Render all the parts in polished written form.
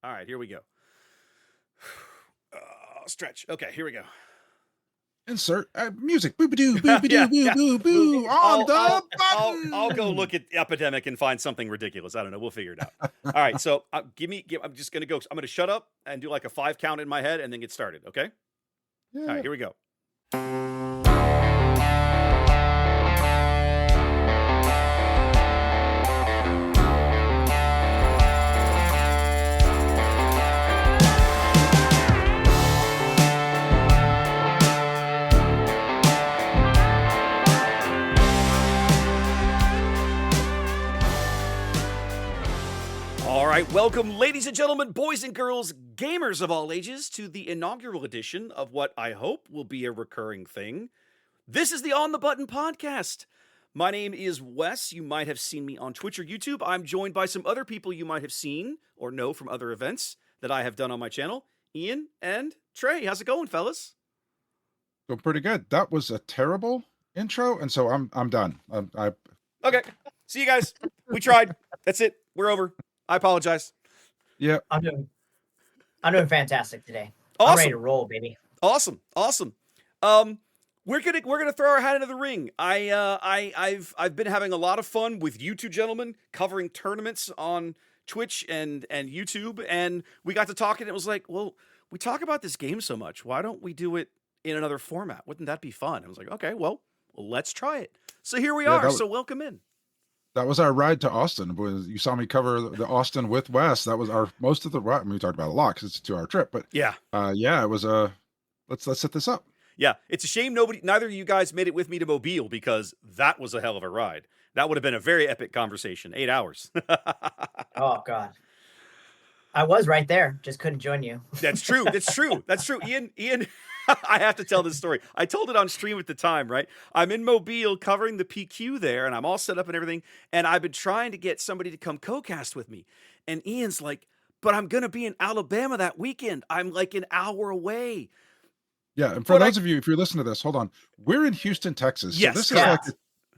All right, here we go. Stretch. Okay, here we go. Insert music. Boop-a-doo, boop-a-doo, Yeah, boo, yeah. boo, boo. On the button. I'll go look at Epidemic and find something ridiculous. I don't know. We'll figure it out. All right, so I'm just gonna go. I'm gonna shut up and do like a 5 count in my head and then get started. Okay. Yeah. All right, here we go. All right, welcome, ladies and gentlemen, boys and girls, gamers of all ages, to the inaugural edition of what I hope will be a recurring thing. This is the On the Button podcast. My name is Wes. You might have seen me on Twitch or YouTube. I'm joined by some other people you might have seen or know from other events that I have done on my channel. Ian and Trey, how's it going, fellas? Going pretty good. That was a terrible intro, and so I'm done. Okay, see you guys. We tried. That's it. We're over. I apologize. Yeah. I'm doing fantastic today. Awesome. I'm ready to roll, baby. Awesome. We're gonna throw our hat into the ring. I've been having a lot of fun with you two gentlemen covering tournaments on Twitch and YouTube, and we got to talking. And it was like, well, we talk about this game so much. Why don't we do it in another format? Wouldn't that be fun? I was like, okay, well, let's try it. So here we are. So welcome in. That was our ride to Austin. You saw me cover the Austin with Wes. That was our most of the ride. I mean, we talked about it a lot because it's a 2-hour trip, but yeah, it was let's set this up. Yeah, it's a shame neither of you guys made it with me to Mobile because that was a hell of a ride. That would have been a very epic conversation. 8 hours. Oh God, I was right there, just couldn't join you. That's true. That's true. Ian. I have to tell this story. I told it on stream at the time, right? I'm in Mobile covering the PQ there, and I'm all set up and everything. And I've been trying to get somebody to come co-cast with me. And Ian's like, but I'm going to be in Alabama that weekend. I'm like an hour away. Yeah, and for those of you, if you're listening to this, hold on. We're in Houston, Texas. Yes, so this is like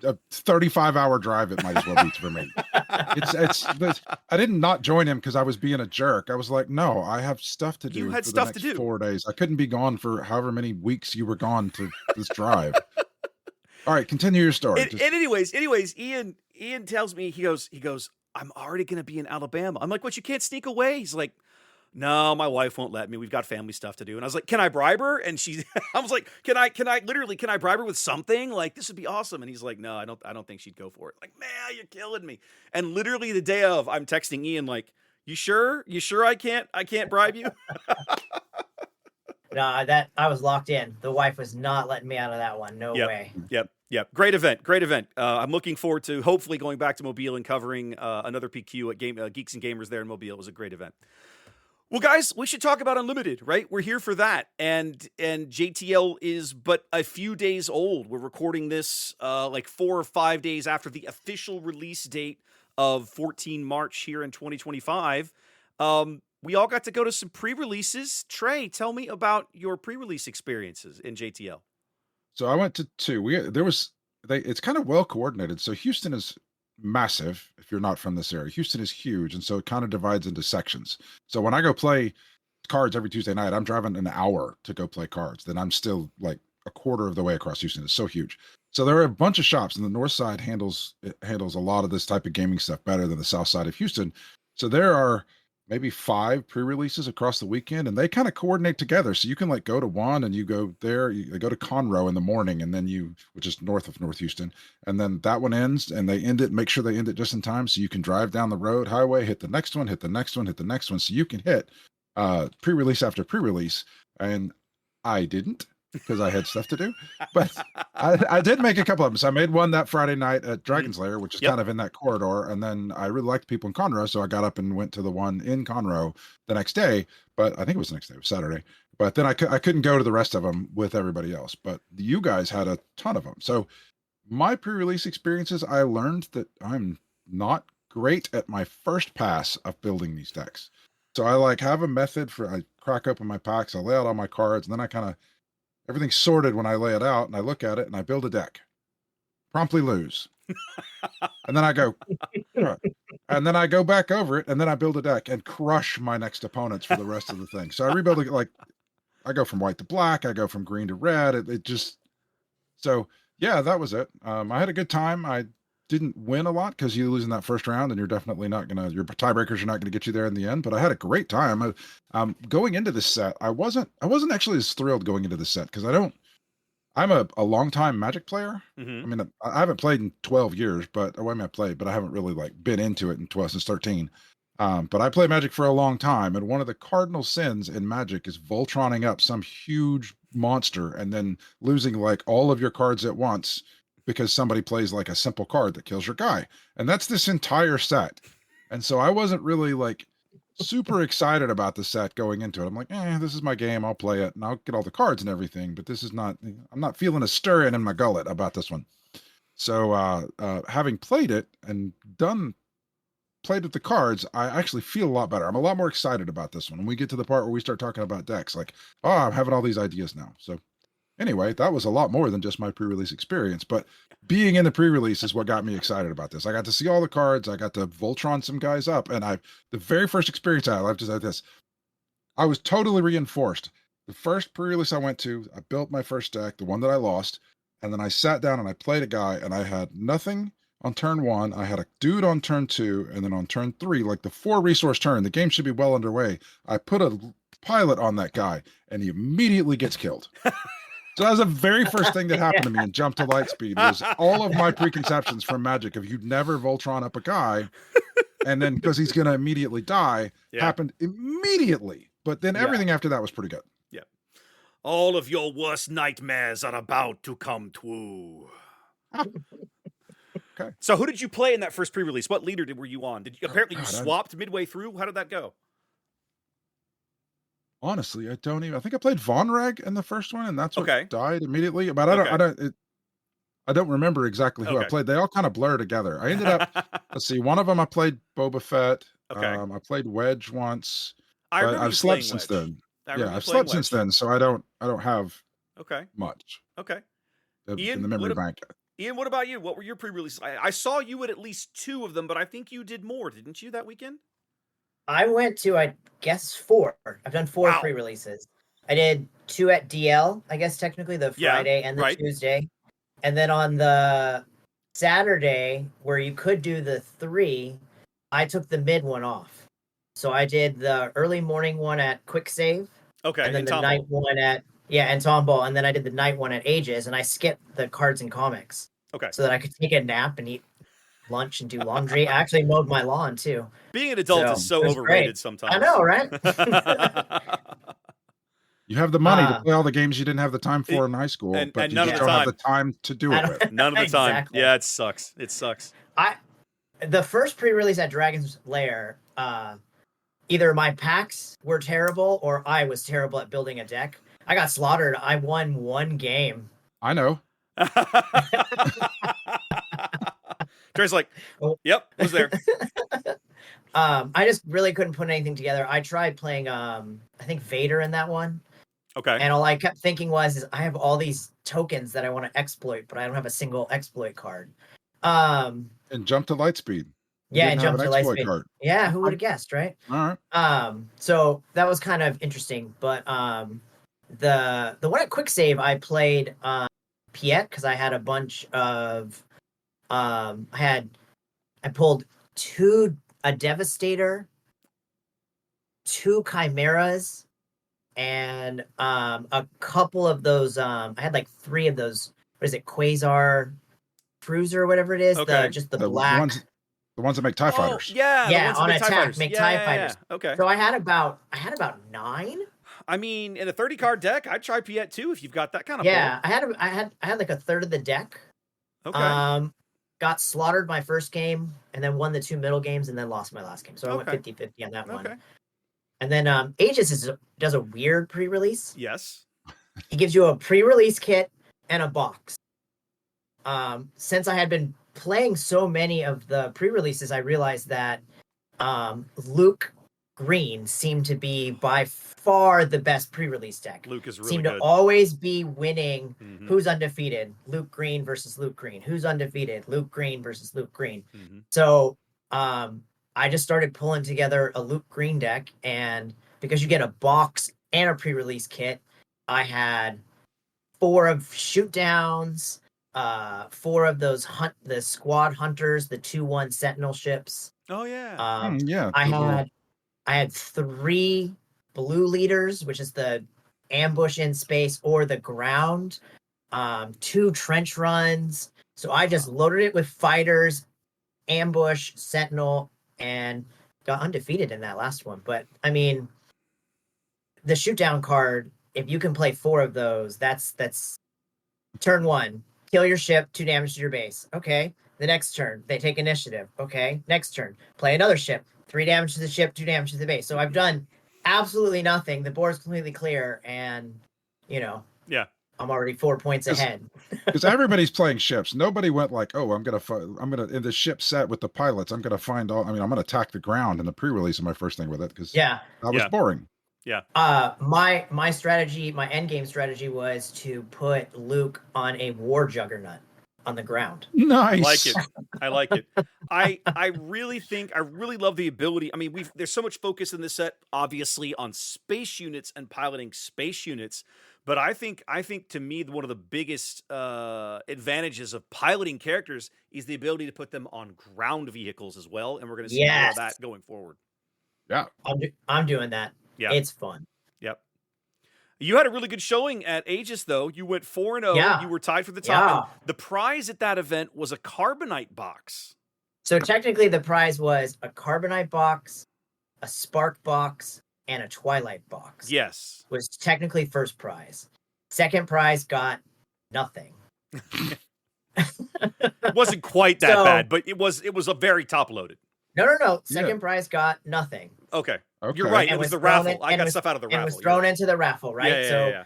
a 35-hour drive. It might as well be for me. I didn't not join him because I was being a jerk. I was like, no, I have stuff to do. You had for stuff the next to do. 4 days. I couldn't be gone for however many weeks you were gone to this drive. All right, continue your story. And anyways, Ian tells me, he goes, I'm already going to be in Alabama. I'm like, what, you can't sneak away? He's like, no, my wife won't let me. We've got family stuff to do. And I was like, can I bribe her? And I was like, can I bribe her with something? Like, this would be awesome. And he's like, no, I don't think she'd go for it. Like, man, you're killing me. And literally the day of, I'm texting Ian like, you sure I can't bribe you? No, I was locked in. The wife was not letting me out of that one. No way. Yep. Great event. I'm looking forward to hopefully going back to Mobile and covering another PQ at Geeks and Gamers there in Mobile. It was a great event. Well, guys, we should talk about Unlimited, right? We're here for that. And JTL is but a few days old. We're recording this like 4 or 5 days after the official release date of 14 March here in 2025. We all got to go to some pre-releases. Trey, tell me about your pre-release experiences in JTL. So I went to 2. It's kind of well coordinated. So Houston is massive if you're not from this area. Houston is huge, and so it kind of divides into sections. So when I go play cards every Tuesday night, I'm driving an hour to go play cards. Then I'm still like a quarter of the way across Houston. It's so huge. So there are a bunch of shops, and the north side handles a lot of this type of gaming stuff better than the south side of Houston. So there are maybe 5 pre-releases across the weekend, and they kind of coordinate together. So you can like go to one and you go there, you go to Conroe in the morning, and then which is north of North Houston, and then that one ends and they end it, make sure they end it just in time. So you can drive down the road highway, hit the next one, hit the next one, hit the next one. So you can hit pre-release after pre-release. And I didn't because I had stuff to do, but I did make a couple of them. So I made one that Friday night at Dragon's Lair, which is kind of in that corridor. And then I really liked people in Conroe. So I got up and went to the one in Conroe the next day, but I think it was the next day, it was Saturday. But then I couldn't go to the rest of them with everybody else, but you guys had a ton of them. So my pre-release experiences, I learned that I'm not great at my first pass of building these decks. So I have a method I crack open my packs, I lay out all my cards, and then everything's sorted when I lay it out, and I look at it and I build a deck. Promptly lose. And then I go, and then I go back over it, and then I build a deck and crush my next opponents for the rest of the thing. So I rebuild it, like, I go from white to black, I go from green to red. It just, so yeah, that was it. I had a good time. I didn't win a lot because you lose in that first round, and you're definitely not gonna, your tiebreakers are not gonna get you there in the end. But I had a great time. Going into this set, I wasn't actually as thrilled going into this set because I'm a long time Magic player. Mhm. I mean, I haven't played in 12 years, but I mean, I played, but I haven't really like been into it in 12 since 13. But I play Magic for a long time, and one of the cardinal sins in Magic is Voltroning up some huge monster and then losing like all of your cards at once because somebody plays like a simple card that kills your guy. And that's this entire set. And so I wasn't really like super excited about the set going into it. I'm like, this is my game. I'll play it and I'll get all the cards and everything. But this is not, I'm not feeling a stirring in my gullet about this one. So having played it and played with the cards, I actually feel a lot better. I'm a lot more excited about this one. When we get to the part where we start talking about decks, like, oh, I'm having all these ideas now. So anyway, that was a lot more than just my pre-release experience, but being in the pre-release is what got me excited about this. I got to see all the cards. I got to Voltron some guys up, and the very first experience I had, I've just had this. I was totally reinforced. The first pre-release I went to, I built my first deck, the one that I lost, and then I sat down and I played a guy, and I had nothing on turn 1. I had a dude on turn 2, and then on turn 3, like the 4 resource turn, the game should be well underway. I put a pilot on that guy, and he immediately gets killed. So that was the very first thing that happened to me in Jump to Lightspeed was all of my preconceptions from Magic of you'd never Voltron up a guy, and then because he's going to immediately die, happened immediately. But then everything after that was pretty good. Yeah. All of your worst nightmares are about to come true. Okay. So who did you play in that first pre-release? What leader were you on? Apparently you swapped midway through? How did that go? Honestly, I think I played Vonreg in the first one, and that's what died immediately. But I don't remember exactly who I played. They all kind of blur together. I ended up, let's see, one of them I played Boba Fett. I played Wedge once. I've slept since then. I've slept since then, so I don't have much. Okay. In the memory bank. Ian, what about you? What were your pre-releases? I saw you at least 2 of them, but I think you did more, didn't you, that weekend? I went to, I guess, 4. I've done 4 pre-releases. I did 2 at DL, I guess technically, the Friday and the Tuesday. And then on the Saturday, where you could do the 3, I took the mid one off. So I did the early morning one at Quick Save. Okay. And then the night one at, and Tom Ball. And then I did the night one at Ages, and I skipped the cards and comics. Okay. So that I could take a nap and eat lunch and do laundry. I actually mowed my lawn too. Being an adult is so overrated sometimes. I know, right? You have the money to play all the games you didn't have the time for in high school, but you just don't have the time to do it with. None of the time. Exactly. Yeah, it sucks. It sucks. The first pre-release at Dragon's Lair, either my packs were terrible or I was terrible at building a deck. I got slaughtered. I won 1 game. I know. Trey's like, yep, was there. I just really couldn't put anything together. I tried playing, I think Vader in that one. Okay. And all I kept thinking was I have all these tokens that I want to exploit, but I don't have a single exploit card. And Jump to Lightspeed. Yeah, and Jump to Lightspeed card. Yeah, who would have guessed, right? All right. So that was kind of interesting, but the one at Quick Save I played Piet because I had a bunch of I pulled a Devastator, 2 Chimeras, and a couple of those. I had like 3 of those. What is it, Quasar Cruiser or whatever it is? The black. The ones that make TIE fighters. Yeah, on attack, make TIE fighters. Yeah. Okay. So I had about 9. I mean, in a 30-card deck, I'd try Piet too if you've got that kind of. Yeah, I had like a third of the deck. Okay. Got slaughtered my first game, and then won the 2 middle games, and then lost my last game. So I went 50-50 on that one. And then Aegis does a weird pre-release. Yes. He gives you a pre-release kit and a box. Since I had been playing so many of the pre-releases, I realized that Luke Green seemed to be by far the best pre-release deck. Luke is really seemed good. to always be winning. Who's undefeated? Luke Green versus Luke Green. Who's undefeated? Luke Green versus Luke Green. So I just started pulling together a Luke Green deck, and because you get a box and a pre-release kit, I had 4 of shoot downs, 4 of those the squad hunters, the 2-1 sentinel ships. Oh yeah. Yeah. I the little- had 3 blue leaders, which is the ambush in space or the ground, 2 trench runs. So I just loaded it with fighters, ambush, sentinel, and got undefeated in that last one. But I mean, the shoot down card, if you can play 4 of those, that's turn 1, kill your ship, 2 damage to your base. Okay. The next turn, they take initiative. Okay. Next turn, play another ship, 3 damage to the ship, 2 damage to the base. So I've done absolutely nothing. The board's completely clear, and Yeah. I'm already 4 points ahead. Because everybody's playing ships. Nobody went like, "Oh, I'm gonna in the ship set with the pilots. I'm gonna find all. I mean, I'm gonna attack the ground." In the pre-release, of my first thing with it, because Yeah. that was boring. My strategy, my end game strategy was to put Luke on a war juggernaut on the ground. Nice. I like it. I really love the ability. I mean, there's so much focus in this set, obviously, on space units and piloting space units. But I think to me, one of the biggest advantages of piloting characters is the ability to put them on ground vehicles as well. And we're going to see more of that going forward. Yeah. I'm doing that. Yeah. It's fun. Yep. You had a really good showing at Aegis, though. You went 4-0. Yeah. You were tied for the top. Yeah. And the prize at that event was a Carbonite box. So technically, the prize was a Carbonite box, a Spark box, and a Twilight box. Yes. Was technically first prize. Second prize got nothing. It wasn't quite that bad, but it was a very top loaded. No. Second prize got nothing. Okay. You're right. It was the raffle. I got stuff out of the raffle. And was thrown into the raffle, right? Yeah.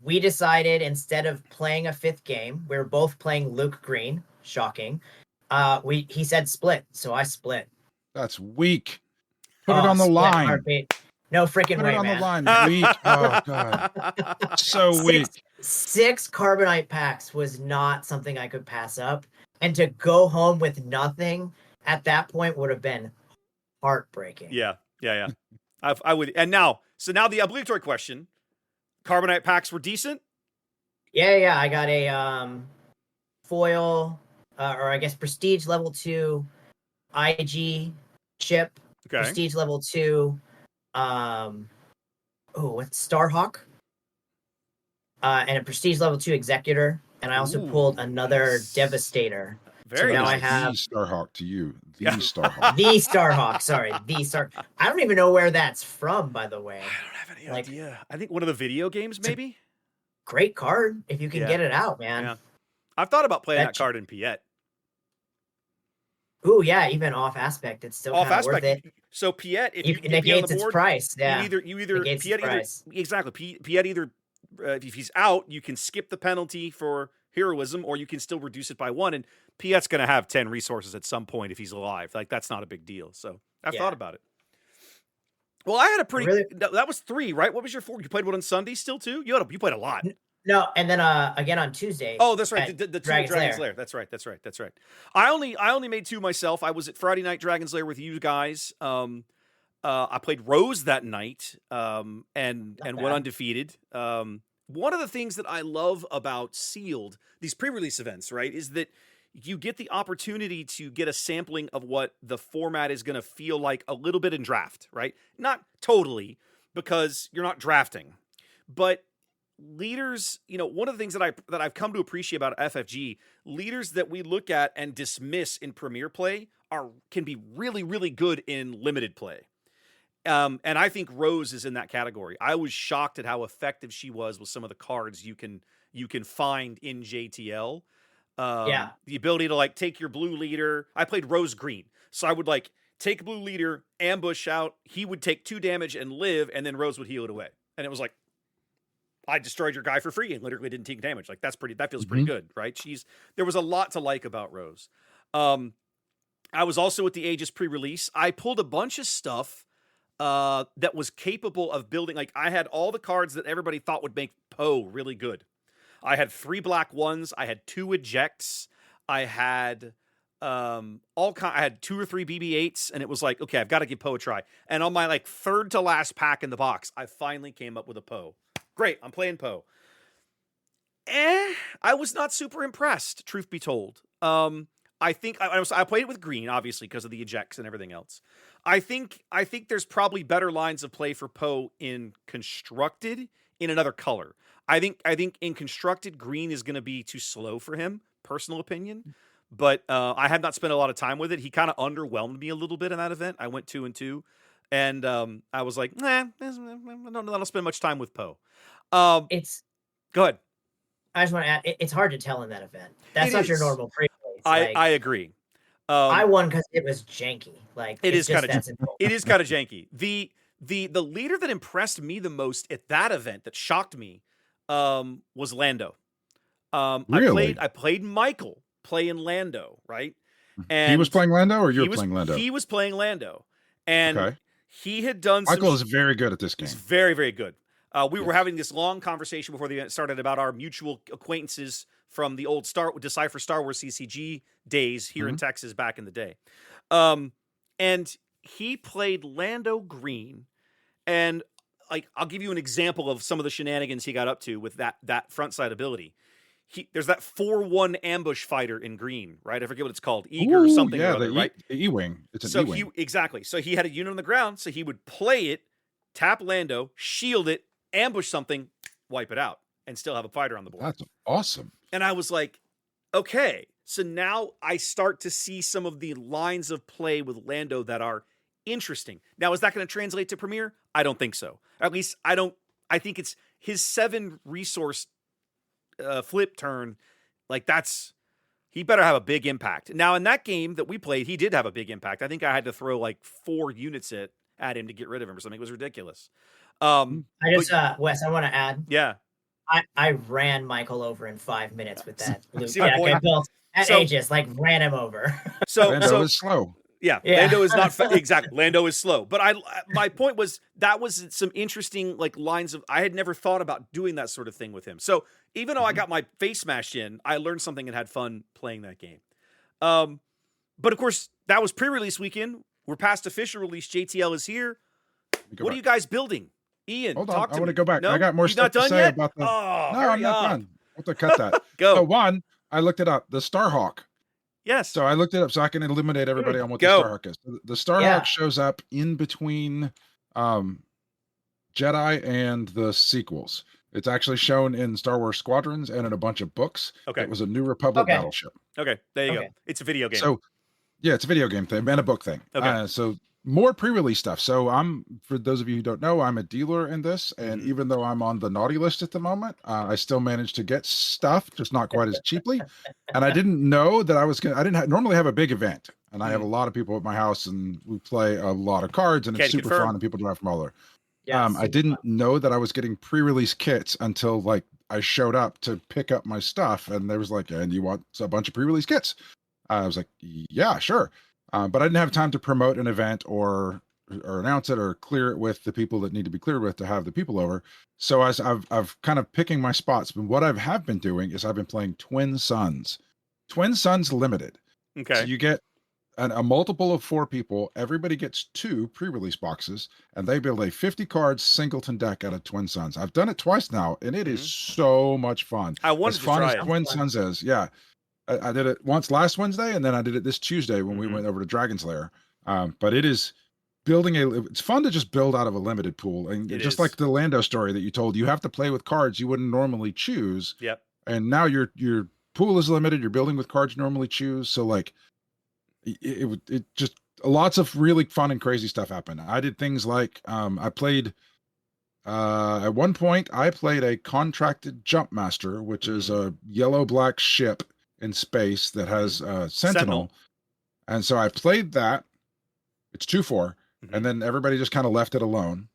We decided, instead of playing a 5th game, we were both playing Luke Green. Shocking. He said split, so I split. That's weak. Put it on the line. Heartbeat. No freaking way, Put it on man. the line. Weak. Oh god. So weak. 6 Carbonite packs was not something I could pass up, and to go home with nothing at that point would have been heartbreaking. Yeah. I would. And now the obligatory question: Carbonite packs were decent. Yeah. I got a foil, or I guess prestige level 2 IG ship. Okay. Prestige level 2. What's Starhawk? And a prestige level 2 executor. And I also pulled another Devastator. Very now nice. I have the Starhawk to you. The Yeah. Starhawk. the Starhawk. Sorry, the Star. I don't even know where that's from, by the way. I don't have any idea. I think one of the video games, maybe. Great card if you can get it out, man. Yeah. I've thought about playing that card in Piet. Ooh, yeah, even off aspect, it's still Off kind of worth aspect. it. So Piet, if you It get Piet on negates the its board, price. Yeah, you either negates Piet its price. exactly. Piet either if he's out, you can skip the penalty for heroism, or you can still reduce it by 1. And Piet's going to have 10 resources at some point if he's alive. Like, that's not a big deal. So I've thought about it. Well, I had a pretty. That was 3, right? What was your 4? You played one on Sunday still too. You played a lot. No, and then again on Tuesday. Oh, that's right. The 2 Dragon's Lair. That's right. I only made 2 myself. I was at Friday night Dragon's Lair with you guys. I played Rose that night, and went undefeated. One of the things that I love about Sealed, these pre-release events, right, is that you get the opportunity to get a sampling of what the format is going to feel like a little bit in draft, right? Not totally, because you're not drafting, but leaders, one of the things that I've come to appreciate about FFG, leaders that we look at and dismiss in Premier play can be really, really good in limited play. And I think Rose is in that category. I was shocked at how effective she was with some of the cards you can find in JTL. The ability to take your blue leader. I played Rose Green, so I would take blue leader, ambush out. He would take 2 damage and live, and then Rose would heal it away. And it was like, I destroyed your guy for free and literally didn't take damage. That feels pretty good, right? There was a lot to like about Rose. I was also at the Aegis pre-release. I pulled a bunch of stuff that was capable of building. I had all the cards that everybody thought would make Poe really good. I had 3 black ones. I had 2 ejects. I had I had 2 or 3 BB-8s, and it was like, okay, I've got to give Poe a try. And on my like third to last pack in the box, I finally came up with a Poe. Great, I'm playing Poe. I was not super impressed, truth be told. I think I played it with green, obviously, because of the ejects and everything else. I think there's probably better lines of play for Poe in constructed in another color. I think in constructed, green is going to be too slow for him, personal opinion. But I have not spent a lot of time with it. He kind of underwhelmed me a little bit in that event. I went 2-2, and I was like, I don't know that I'll spend much time with Poe. It's Go ahead. I just want to add, it's hard to tell in that event. That's not your normal pre-race. I agree. I won because it was janky. Like it is kind of it is kind of janky. The leader that impressed me the most at that event that shocked me was Lando. Really? I played Michael playing Lando, right? And he was playing Lando, or you were playing Lando? He was playing Lando, and he had done. Michael is very good at this game. He's very, very good. We were having this long conversation before the event started about our mutual acquaintances from the old Decipher Star Wars CCG days here in Texas back in the day. And he played Lando Green, and like I'll give you an example of some of the shenanigans he got up to with that front side ability. There's that 4-1 ambush fighter in green, right? I forget what it's called, Eager or something. Yeah, or other, right? The E-wing. It's an E-wing. Exactly. So he had a unit on the ground, so he would play it, tap Lando, shield it, ambush something, wipe it out, and still have a fighter on the board. That's awesome. And I was like, okay, so now I start to see some of the lines of play with Lando that are interesting. Now, is that going to translate to Premier? I don't think so. At least I think it's his 7 resource flip turn. Like he better have a big impact. Now, in that game that we played, he did have a big impact. I think I had to throw like 4 units at him to get rid of him or something. It was ridiculous. Wes, I want to add. Yeah. I ran Michael over in 5 minutes with that loop. Aegis, like ran him over. Lando is slow. Yeah, Lando is not exactly. Lando is slow, but my point was that was some interesting like lines of. I had never thought about doing that sort of thing with him. So even though I got my face smashed in, I learned something and had fun playing that game. But of course, that was pre-release weekend. We're past official release. JTL is here. What are you guys building? Ian, hold on. I want to go back. No? I got more stuff to say yet? about the. No, I'm not done. I have to cut that. Go. So one, I looked it up. The Starhawk. Yes. So I looked it up so I can eliminate everybody on what the Starhawk is. The Starhawk shows up in between Jedi and the sequels. It's actually shown in Star Wars Squadrons and in a bunch of books. Okay. It was a New Republic battleship. Okay, there you go. It's a video game. So, yeah, it's a video game thing and a book thing. Okay. So more pre-release stuff. So for those of you who don't know, I'm a dealer in this, and even though I'm on the naughty list at the moment, I still managed to get stuff, just not quite as cheaply. And I didn't know that I didn't normally have a big event, and I have a lot of people at my house, and we play a lot of cards, and it's super fun, and people drive from all over. I didn't know that I was getting pre-release kits until like I showed up to pick up my stuff, and there was like, and you want a bunch of pre-release kits? I was like, yeah, sure. But I didn't have time to promote an event or announce it or clear it with the people that need to be cleared with to have the people over. So as I've kind of picking my spots, but what I have been doing is I've been playing Twin Suns Limited. Okay. So you get a multiple of 4 people. Everybody gets 2 pre-release boxes, and they build a 50 cards singleton deck out of Twin Suns. I've done it twice now, and it is so much fun. I wanted as fun to try as it. Twin Suns is. Yeah. I did it once last Wednesday, and then I did it this Tuesday when we went over to Dragon's Lair. But it is it's fun to just build out of a limited pool. And just like the Lando story that you told, you have to play with cards you wouldn't normally choose. Yep. And now your pool is limited. You're building with cards you normally choose. So like it just lots of really fun and crazy stuff happened. I did things like I played at one point I played a contracted jump master, which is a yellow-black ship in space that has Sentinel. And so I played that. It's 2-4. And then everybody just kind of left it alone.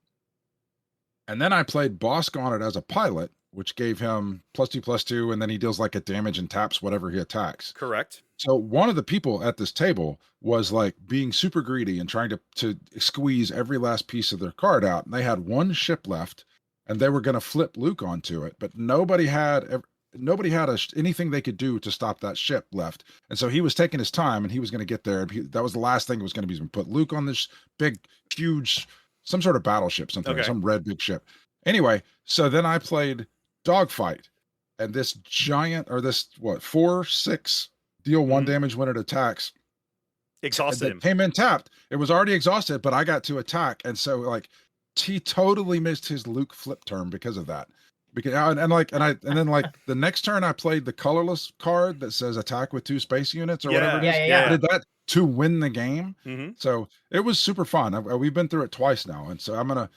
And then I played Bosk on it as a pilot, which gave him +2/+2, and then he deals like a damage and taps whatever he attacks. Correct. So one of the people at this table was like being super greedy and trying to squeeze every last piece of their card out. And they had one ship left, and they were going to flip Luke onto it, but nobody had nobody had anything they could do to stop that ship left. And so he was taking his time, and he was going to get there. That was the last thing it was going to be. He was going to put Luke on this big, huge, some sort of battleship, something, some red big ship. Anyway, so then I played Dogfight, and this giant, or this 4/6 deal 1 damage when it attacks. Exhausted him. Came in tapped. It was already exhausted, but I got to attack, and so like he totally missed his Luke flip turn because of that. Because and then the next turn I played the colorless card that says attack with 2 space units or whatever it is. Yeah. I did that to win the game. Mm-hmm. So it was super fun. We've been through it twice now, and so I'm gonna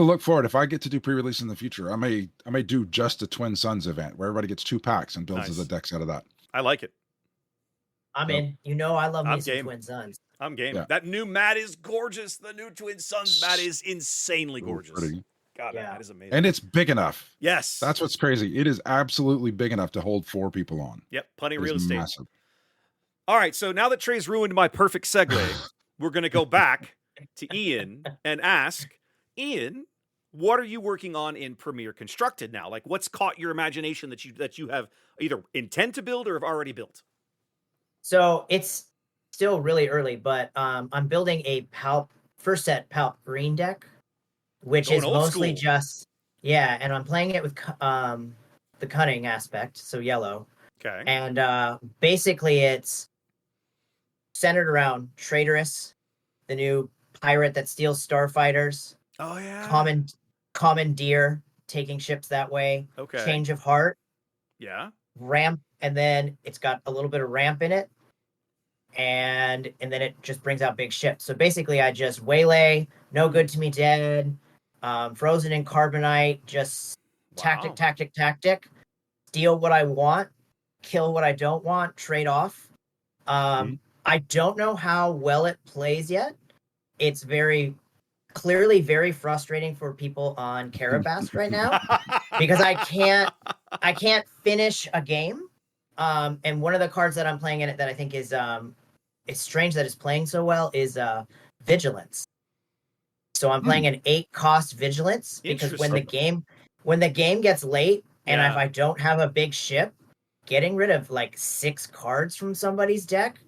look forward. If I get to do pre-release in the future, I may do just a Twin Suns event where everybody gets 2 packs and builds the decks out of that. I like it. I'm in. I love me some Twin Suns. I'm game. Yeah. That new mat is gorgeous. The new Twin Suns mat is insanely gorgeous. Pretty. God, that is amazing. And it's big enough. Yes. That's what's crazy. It is absolutely big enough to hold 4 people on. Yep, plenty of real estate. Massive. All right, so now that Trey's ruined my perfect segue, we're going to go back to Ian and ask, Ian, what are you working on in Premiere Constructed now? Like, what's caught your imagination that you have either intend to build or have already built? So it's still really early, but I'm building a first set Palp green deck, which is mostly and I'm playing it with the cunning aspect, so yellow. Okay. And basically it's centered around Traitorous, the new pirate that steals starfighters. Oh yeah. Commandeer, taking ships that way. Okay. Change of Heart. Yeah. Ramp, and then it's got a little bit of ramp in it. And then it just brings out big ships. So basically I just waylay, no good to me dead, frozen in carbonite, just tactic, steal what I want, kill what I don't want, trade off. I don't know how well it plays yet. It's clearly very frustrating for people on Carabast right now because I can't finish a game. And one of the cards that I'm playing in it that I think is it's strange that it's playing so well is Vigilance. So I'm playing an 8-cost Vigilance because when the game gets late and if I don't have a big ship, getting rid of like 6 cards from somebody's deck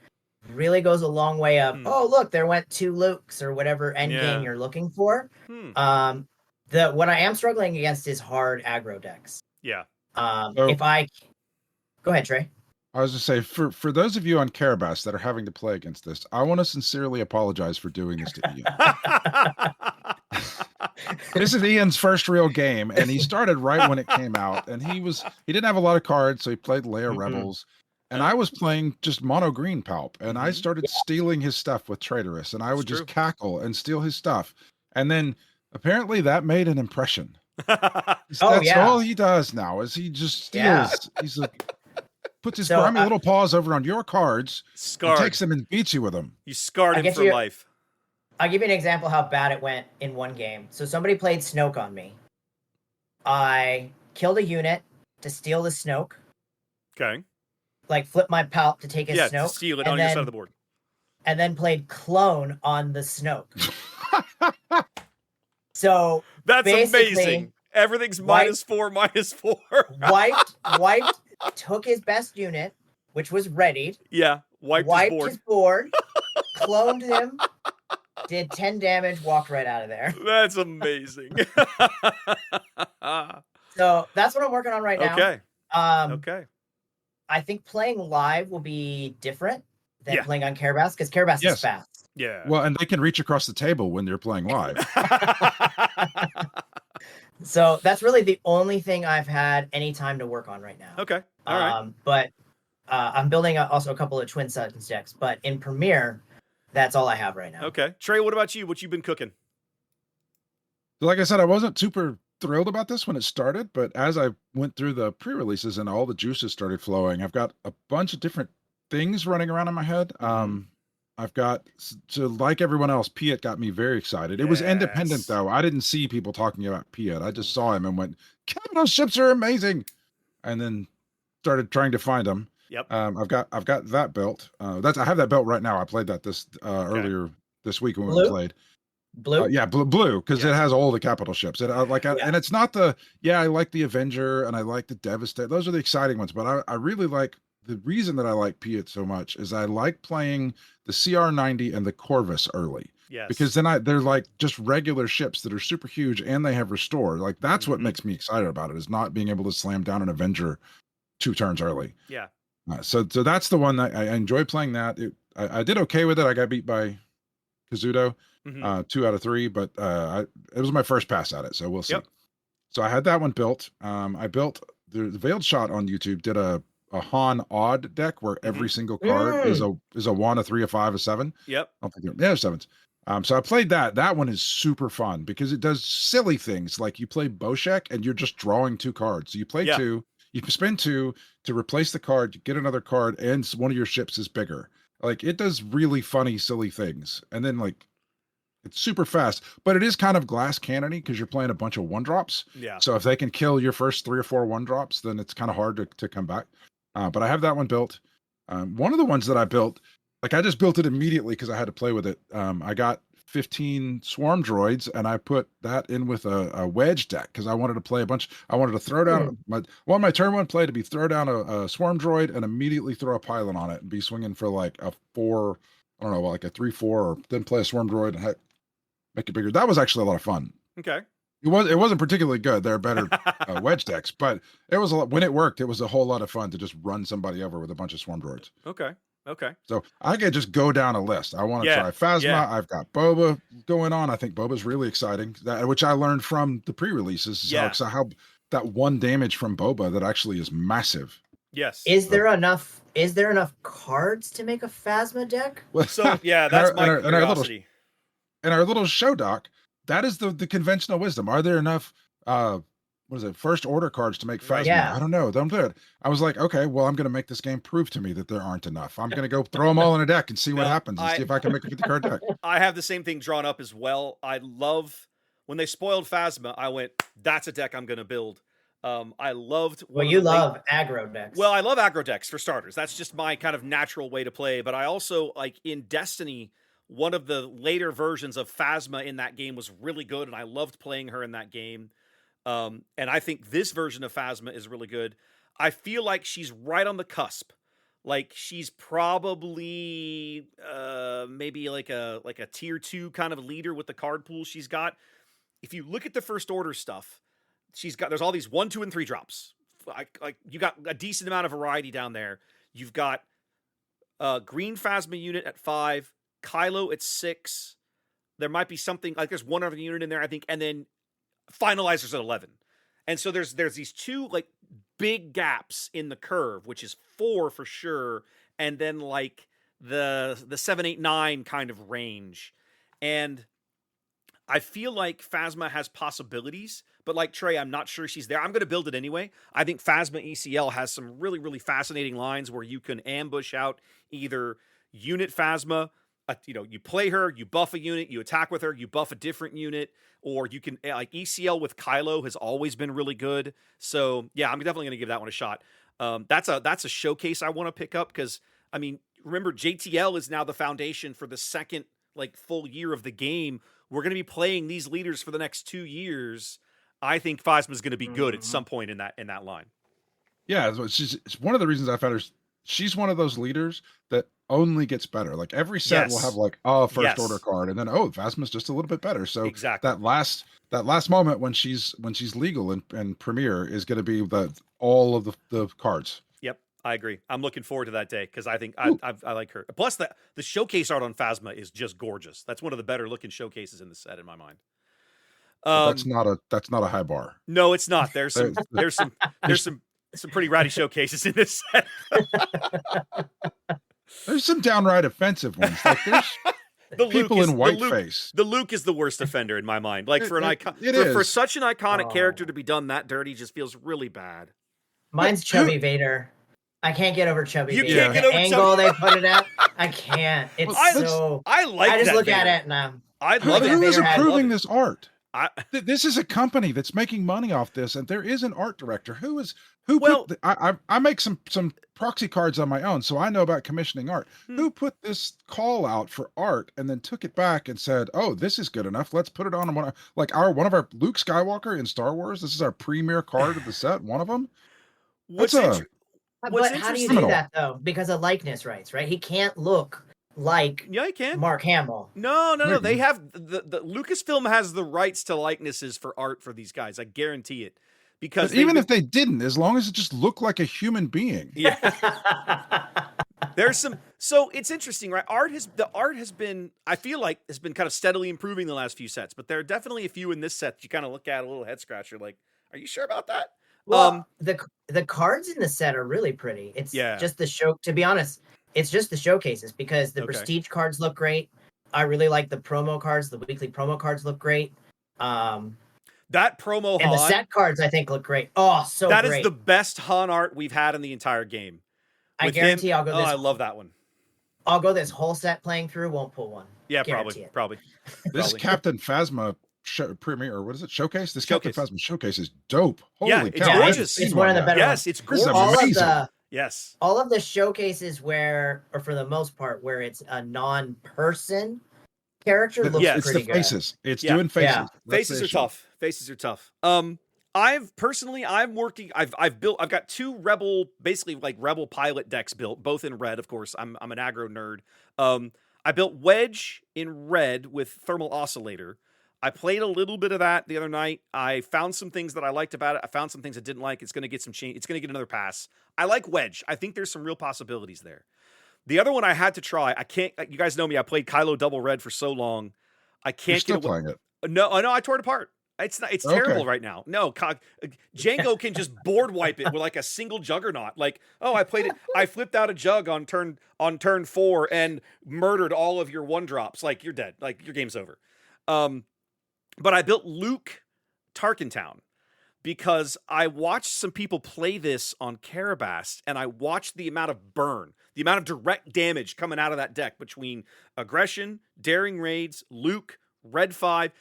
really goes a long way of, oh look, there went 2 Lukes or whatever end game you're looking for. What I am struggling against is hard aggro decks. Yeah. If I go ahead, Trey. I was just say for those of you on Carabas that are having to play against this, I want to sincerely apologize for doing this to Ian. This is Ian's first real game, and he started right when it came out, and he didn't have a lot of cards, so he played Leia Rebels, and I was playing just mono green Palp, and I started stealing his stuff with Traitorous, and I would just cackle and steal his stuff, and then apparently that made an impression. That's all he does now is he just steals. He's like puts his grimy little paws over on your cards, takes them and beats you with them. You scarred him for life. I'll give you an example how bad it went in one game. So somebody played Snoke on me. I killed a unit to steal the Snoke. Okay. Like flip my Palp to take his Snoke. To steal it on your side of the board. And then played Clone on the Snoke. So that's amazing. Everything's -4. Wiped, took his best unit, which was readied. Yeah, wiped his board, cloned him, did 10 damage, walked right out of there. That's amazing. So that's what I'm working on right now. Okay. Okay. I think playing live will be different than playing on Carabas because Carabas is fast. Yeah. Well, and they can reach across the table when you're playing live. So that's really the only thing I've had any time to work on right now. Okay. All right. But I'm building also a couple of Twin Suns decks, but in Premiere, that's all I have right now. Okay. Trey, what about you? What you been cooking? Like I said, I wasn't super thrilled about this when it started, but as I went through the pre-releases and all the juices started flowing, I've got a bunch of different things running around in my head. I've got to, like everyone else, Piet got me very excited. It was independent though. I didn't see people talking about Piet. I just saw him and went, "Capital ships are amazing," and then started trying to find them. Yep. I've got that belt. I have that belt right now. I played that earlier this week when we played. Blue. Yeah, blue, because Yeah. it has all the capital ships. And it's not I like the Avenger and I like the Devastator. Those are the exciting ones, but I really like the reason that I like Piet so much is I like playing the CR-90 and the Corvus early. Yes. Because then they're like just regular ships that are super huge and they have restore. Like that's what makes me excited about it, is not being able to slam down an Avenger 2 turns early. Yeah. So that's the one that I enjoy playing. That I did okay with it. I got beat by Kazuto, 2 out of 3, but it was my first pass at it, so we'll see. Yep. So I had that one built. I built the Veiled Shot on YouTube. Did a Han odd deck where every single card is a 1, a 3, a 5, a 7. Yep. I don't think they're 7s. So I played that. That one is super fun because it does silly things like you play Boshek and you're just drawing 2 cards. So you play 2, you can spend 2 to replace the card, you get another card, and one of your ships is bigger. Like it does really funny, silly things. And then like it's super fast, but it is kind of glass cannony because you're playing a bunch of 1-drops. Yeah. So if they can kill your first 3 or 4 1-drops, then it's kind of hard to come back. But I have that one built. One of the ones that I built, like I just built it immediately because I had to play with it. I got 15 swarm droids and I put that in with a wedge deck because I wanted to play a bunch. I wanted to throw down my turn 1 play to be throw down a swarm droid and immediately throw a pylon on it and be swinging for like a 4, I don't know, like a 3/4, or then play a swarm droid and make it bigger. That was actually a lot of fun. Okay. It wasn't particularly good. There are better wedge decks, but it was when it worked, it was a whole lot of fun to just run somebody over with a bunch of swarm droids. Okay. So I could just go down a list. I want to try Phasma. Yeah. I've got Boba going on. I think Boba's really exciting. Which I learned from the pre-releases. How that 1 damage from Boba that actually is massive. Yes. Is there enough cards to make a Phasma deck? So yeah, that's my curiosity. In our little show doc, that is the conventional wisdom. Are there enough first order cards to make Phasma? Yeah. I don't know. Don't do it. I was like, okay, well, I'm going to make this game prove to me that there aren't enough. I'm going to go throw them all in a deck and see what happens and see if I can make a 50 card deck. I have the same thing drawn up as well. I love when they spoiled Phasma. I went, that's a deck I'm going to build. I loved. You love aggro decks. Well, I love aggro decks for starters. That's just my kind of natural way to play. But I also like in Destiny. One of the later versions of Phasma in that game was really good, and I loved playing her in that game. And I think this version of Phasma is really good. I feel like she's right on the cusp. Like she's probably maybe like a tier 2 kind of leader with the card pool she's got. If you look at the first order stuff, there's all these 1, 2, and 3 drops. Like you got a decent amount of variety down there. You've got green Phasma unit at 5. Kylo at 6. There might be something like there's one other unit in there, I think, and then finalizers at 11. And so there's these 2 like big gaps in the curve, which is 4 for sure, and then like the 7, 8, 9 kind of range. And I feel like Phasma has possibilities, but like Trey, I'm not sure she's there. I'm going to build it anyway. I think Phasma ECL has some really, really fascinating lines where you can ambush out either unit Phasma. You play her, you buff a unit, you attack with her, you buff a different unit, or you can like ECL with Kylo has always been really good. So yeah, I'm definitely going to give that one a shot. That's a showcase I want to pick up because I mean, remember JTL is now the foundation for the second like full year of the game. We're going to be playing these leaders for the next 2 years. I think Phasma is going to be good at some point in that line. Yeah, it's one of the reasons I found her. She's one of those leaders that only gets better. Like every set will have like first order card, and then Phasma's just a little bit better. So exactly that last moment when she's legal and premiere is going to be all of the cards. Yep, I agree. I'm looking forward to that day because I think I like her. Plus the showcase art on Phasma is just gorgeous. That's one of the better looking showcases in the set in my mind. That's not a high bar. No, it's not. There's some pretty ratty showcases in this set. There's some downright offensive ones. Like there's people in whiteface. The Luke is the worst offender in my mind. Like for an icon, for such an iconic character to be done that dirty just feels really bad. Mine's Chubby Vader. I can't get over Chubby Vader. Can't get over the angle they put it at. I can't. It's I like. I just that look Vader. at it and I love it. Who is approving this art? This is a company that's making money off this, and there is an art director who Well- put I make some proxy cards on my own, so I know about commissioning art. Who put this call out for art and then took it back and said, "Oh, this is good enough. Let's put it on one of our Luke Skywalker in Star Wars. This is our premier card of the set. One of them. What's That's What's But how do you interesting- do that though? Because of likeness rights, right? He can't look like Yeah, you can. Mark Hamill. No. Maybe. They have the Lucasfilm has the rights to likenesses for art for these guys. I guarantee it. Because But even if they didn't, as long as it just looked like a human being. yeah, there's some. So it's interesting, right? The art has been, I feel like, has been kind of steadily improving the last few sets. But there are definitely a few in this set that you kind of look at a little head scratcher, like, are you sure about that? Well, the cards in the set are really pretty. It's just the show. To be honest, it's just the showcases because the prestige cards look great. I really like the promo cards. The weekly promo cards look great. That promo and Han, the set cards I think look great. Oh, so that great. is the best Han art we've had in the entire game. I With guarantee him, I'll go this. I love that one. I'll go this whole set playing through. Won't pull one. Yeah, Guarantee probably. This Probably. Captain Phasma premiere, or what is it? Showcase. This Captain Showcase. Phasma showcase is dope. Holy Yeah, it's cow! I haven't gorgeous. seen It's one of the yet. better Yes, ones. it's This is gorgeous. amazing. Yes. All of the showcases where, or for the most part, where it's a non-person character looks Yeah, It's pretty the good. faces. It's Yeah. doing faces. Yeah. That's the Faces are issue. tough. Faces are tough. I've got two basically like rebel pilot decks built, both in red, of course. I'm an aggro nerd. I built Wedge in red with Thermal Oscillator. I played a little bit of that the other night. I found some things that I liked about it. I found some things I didn't like. It's going to get some change. It's going to get another pass. I like Wedge. I think there's some real possibilities there. The other one I had to try. I can't. You guys know me. I played Kylo Double Red for so long. I can't You're still get away. playing it. No, I tore it apart. It's not. It's terrible Okay. right now. No, Django can just board wipe it with like a single juggernaut. Like, oh, I played it. I flipped out a jug on turn 4 and murdered all of your 1-drops. Like, you're dead. Like, your game's over. But I built Luke Tarkentown because I watched some people play this on Carabast, and I watched the amount of burn, the amount of direct damage coming out of that deck between aggression, daring raids, Luke, red 5.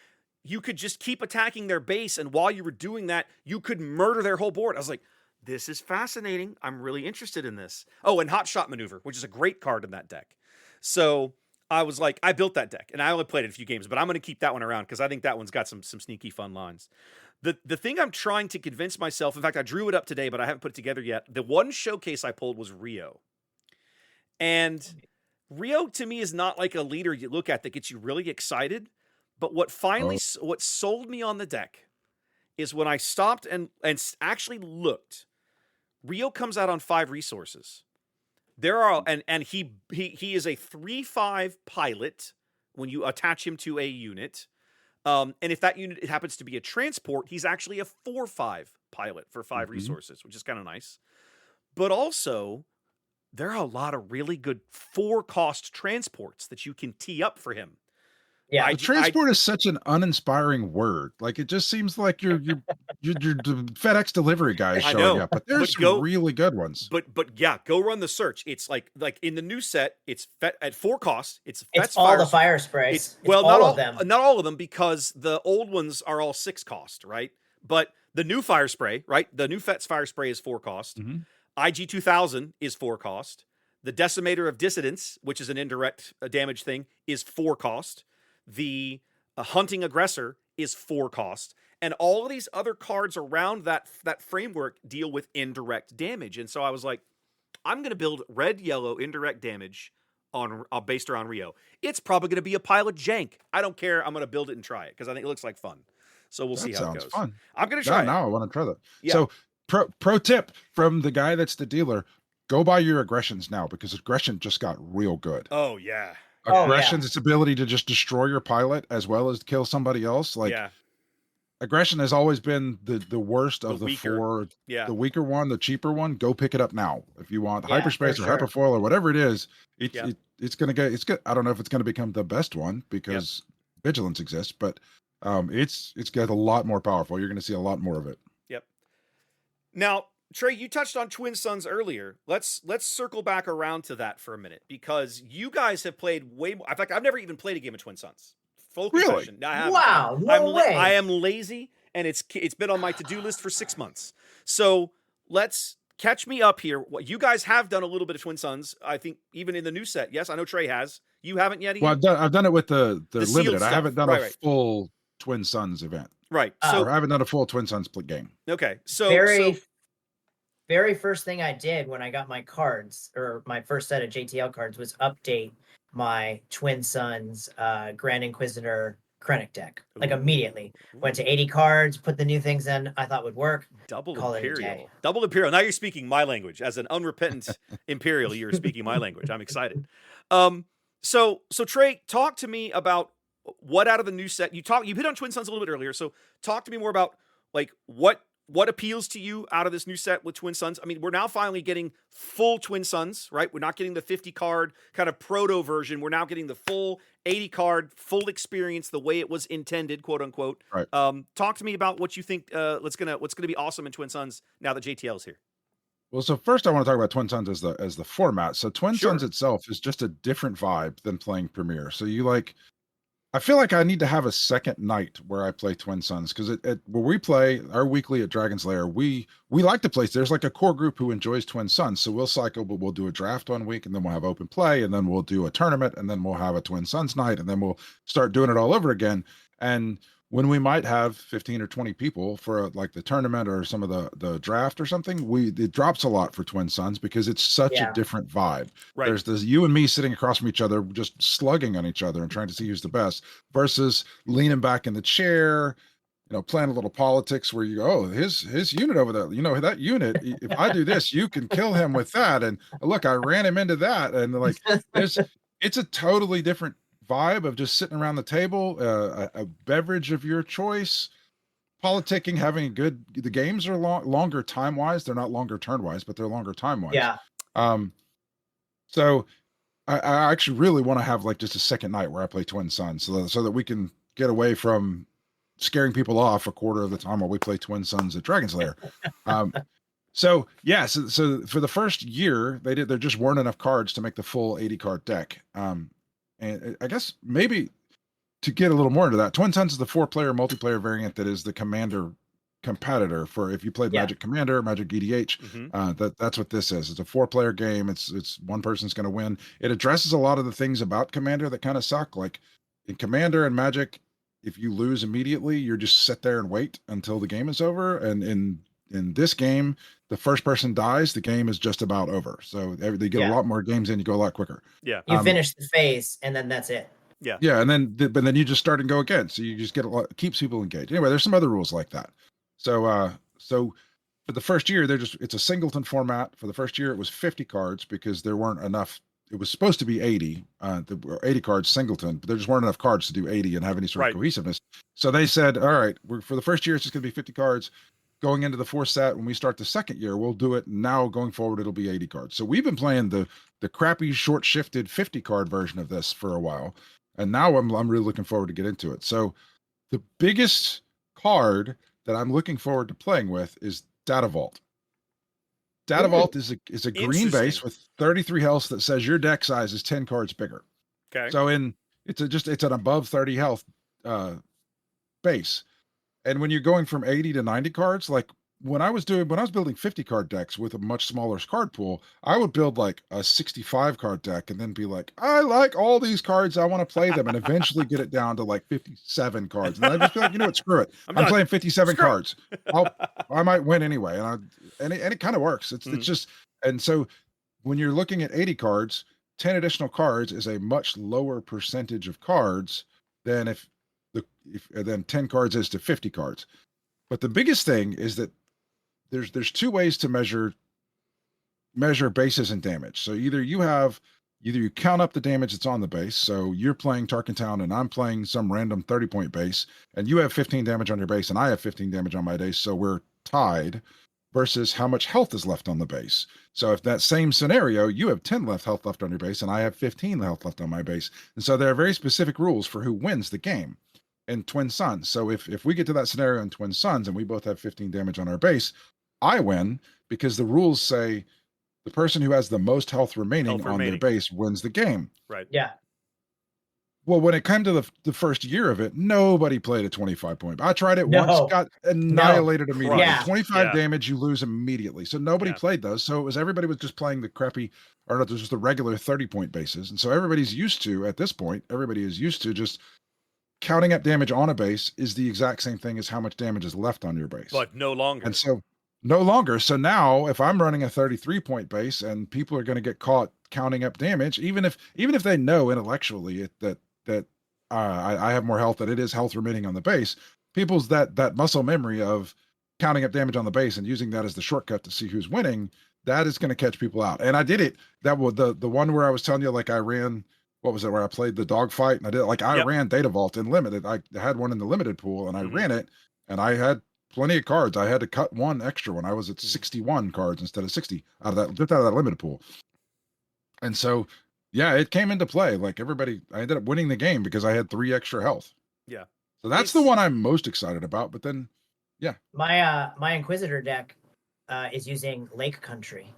You could just keep attacking their base, and while you were doing that, you could murder their whole board. I was like, this is fascinating. I'm really interested in this. Oh, and Hot Shot Maneuver, which is a great card in that deck. So I was like, I built that deck, and I only played it a few games, but I'm going to keep that one around because I think that one's got some sneaky fun lines. The thing I'm trying to convince myself, in fact, I drew it up today, but I haven't put it together yet. The one showcase I pulled was Rio. And Rio, to me, is not like a leader you look at that gets you really excited. But what what sold me on the deck is when I stopped and actually looked. Rio comes out on 5 resources. There are and he is a 3/5 pilot when you attach him to a unit. And if that unit happens to be a transport, he's actually a 4/5 pilot for 5 resources, which is kind of nice. But also, there are a lot of really good 4-cost transports that you can tee up for him. Yeah, The transport is such an uninspiring word. Like, it just seems like you're the FedEx delivery guy I showing know, up. But there's but go- some really good ones. But yeah, go run the search. It's like in the new set, it's at 4 costs. It's all the fire sprays. Well, all of them. Not all of them, because the old ones are all 6 cost, right? But the new fire spray, right? The new Fet's fire spray is 4 cost. IG 2000 is 4 cost. The Decimator of Dissidents, which is an indirect damage thing, is 4 cost. The Hunting Aggressor is 4 cost. And all of these other cards around that framework deal with indirect damage. And so I was like, I'm going to build red-yellow indirect damage based around Rio. It's probably going to be a pile of jank. I don't care. I'm going to build it and try it because I think it looks like fun. So we'll see how it goes. Fun. I'm going to try it. Now I want to try that. Yeah. So pro tip from the guy that's the dealer, go buy your aggressions now because aggression just got real good. Oh, yeah. Aggression's its ability to just destroy your pilot as well as kill somebody else. Like, yeah. aggression has always been the worst of the weaker. 4. Yeah. The weaker one, the cheaper one. Go pick it up now if you want Yeah, hyperspace for or sure. hyperfoil or whatever it is. Yeah. It's gonna get. It's good. I don't know if it's gonna become the best one because vigilance exists, but it's got a lot more powerful. You're gonna see a lot more of it. Yep. Now, Trey, you touched on Twin Suns earlier. Let's circle back around to that for a minute because you guys have played way more. In fact, I've never even played a game of Twin Suns. Full Really? confession. No, I haven't. Wow, no way. I am lazy, and it's been on my to-do list for 6 months. So let's catch me up here. What you guys have done a little bit of Twin Suns, I think, even in the new set. Yes, I know Trey has. You haven't yet, Ian? Well, I've done it with the sealed limited. I stuff. haven't done Right, a right. full Twin Suns event. Right. Oh. So Or I haven't done a full Twin Suns game. okay. So Very first thing I did when I got my cards, or my first set of JTL cards, was update my Twin Suns Grand Inquisitor Krennic deck. Like immediately. Went to 80 cards, put the new things in I thought would work. Double Call it a day. Imperial. Double Imperial. Now you're speaking my language. As an unrepentant Imperial, you're speaking my language. I'm excited. So Trey, talk to me about what out of the new set you hit on Twin Suns a little bit earlier. So talk to me more about like what appeals to you out of this new set with Twin Suns. I mean, we're now finally getting full Twin Suns, right? We're not getting the 50 card kind of proto version. We're now getting the full 80 card, full experience the way it was intended, quote unquote. Right. Talk to me about what you think what's gonna be awesome in Twin Suns now that JTL is here. Well, so first I want to talk about Twin Suns as the format. So Twin Sure. Suns itself is just a different vibe than playing Premier. So I feel like I need to have a second night where I play Twin Suns, because where we play our weekly at Dragon's Lair, we like to play. There's like a core group who enjoys Twin Suns, so we'll cycle, but we'll do a draft 1 week, and then we'll have open play, and then we'll do a tournament, and then we'll have a Twin Suns night, and then we'll start doing it all over again. And when we might have 15 or 20 people for like the tournament or some of the draft or something, it drops a lot for Twin Suns because it's such a different vibe. Right. There's this you and me sitting across from each other, just slugging on each other and trying to see who's the best, versus leaning back in the chair, playing a little politics where you go, oh, his unit over there, that unit, if I do this, you can kill him with that. And look, I ran him into that. And like, it's a totally different vibe of just sitting around the table, a beverage of your choice, politicking, having the games are longer time wise. They're not longer turn wise, but they're longer time wise. Yeah. So I actually really want to have like just a second night where I play Twin Suns so that we can get away from scaring people off a quarter of the time while we play Twin Suns at Dragon's Lair. So for the first year there just weren't enough cards to make the full 80 card deck. And I guess maybe to get a little more into that, Twin Suns is the 4-player multiplayer variant that is the Commander competitor for if you played Magic Commander, Magic EDH. Mm-hmm. That's what this is. It's a 4-player game. It's one person's going to win. It addresses a lot of the things about Commander that kind of suck. Like in Commander and Magic, if you lose immediately, you're just sit there and wait until the game is over. And in this game, the first person dies, the game is just about over. So they get a lot more games in, you go a lot quicker. Yeah. You finish the phase and then that's it. Yeah. Yeah. And then you just start and go again. So you just get keeps people engaged. Anyway, there's some other rules like that. So for the first year, it's a singleton format. For the first year, it was 50 cards because there weren't enough. It was supposed to be 80, 80 cards singleton, but there just weren't enough cards to do 80 and have any sort of cohesiveness. So they said, all right, for the first year, it's just going to be 50 cards. Going into the fourth set, when we start the second year, we'll do it. Now going forward, it'll be 80 cards. So we've been playing the crappy short shifted 50 card version of this for a while. And now I'm really looking forward to get into it. So the biggest card that I'm looking forward to playing with is Data Vault. Data Vault is a green base with 33 health that says your deck size is 10 cards bigger. Okay. So it's an above 30 health base. And when you're going from 80 to 90 cards, like when I was building 50 card decks with a much smaller card pool, I would build like a 65 card deck and then be like, I like all these cards, I want to play them, and eventually get it down to like 57 cards. And I just feel like, what, screw it. I'm playing 57 cards. I might win anyway. And it kind of works. It's just, and so when you're looking at 80 cards, 10 additional cards is a much lower percentage of cards than if 10 cards is to 50 cards. But the biggest thing is that there's two ways to measure bases and damage. So either you count up the damage that's on the base. So you're playing Tarkentown and I'm playing some random 30-point base, and you have 15 damage on your base and I have 15 damage on my base, so we're tied, versus how much health is left on the base. So if that same scenario, you have 10 health left on your base and I have 15 health left on my base. And so there are very specific rules for who wins the game in Twin Suns. So if we get to that scenario in Twin Suns and we both have 15 damage on our base, I win because the rules say the person who has the most health remaining on their base wins the game. Right. Yeah. Well, when it came to the first year of it, nobody played a 25 point. I tried it once, No. got annihilated immediately. Yeah. 25 Yeah. damage, you lose immediately. So nobody Yeah. played those. So it was everybody was just playing the crappy, or not, just the regular 30 point bases. And so everybody's used to, at this point, everybody is used to just counting up damage on a base is the exact same thing as how much damage is left on your base. But no longer. And so no longer. So now if I'm running a 33 point base and people are going to get caught counting up damage, even if they know intellectually that I have more health, that it is health remitting on the base, people's that muscle memory of counting up damage on the base and using that as the shortcut to see who's winning, that is going to catch people out. And I did it. That was the one where I was telling you, like I ran, what was it, where I played the dogfight, and I did like I ran Data Vault in limited. I had one in the limited pool, and I ran it, and I had plenty of cards. I had to cut one extra when I was at 61 cards instead of 60 out of that limited pool. And so, yeah, it came into play. Like everybody, I ended up winning the game because I had 3 extra health. Yeah. So that's the one I'm most excited about. But then, My Inquisitor deck is using Lake Country.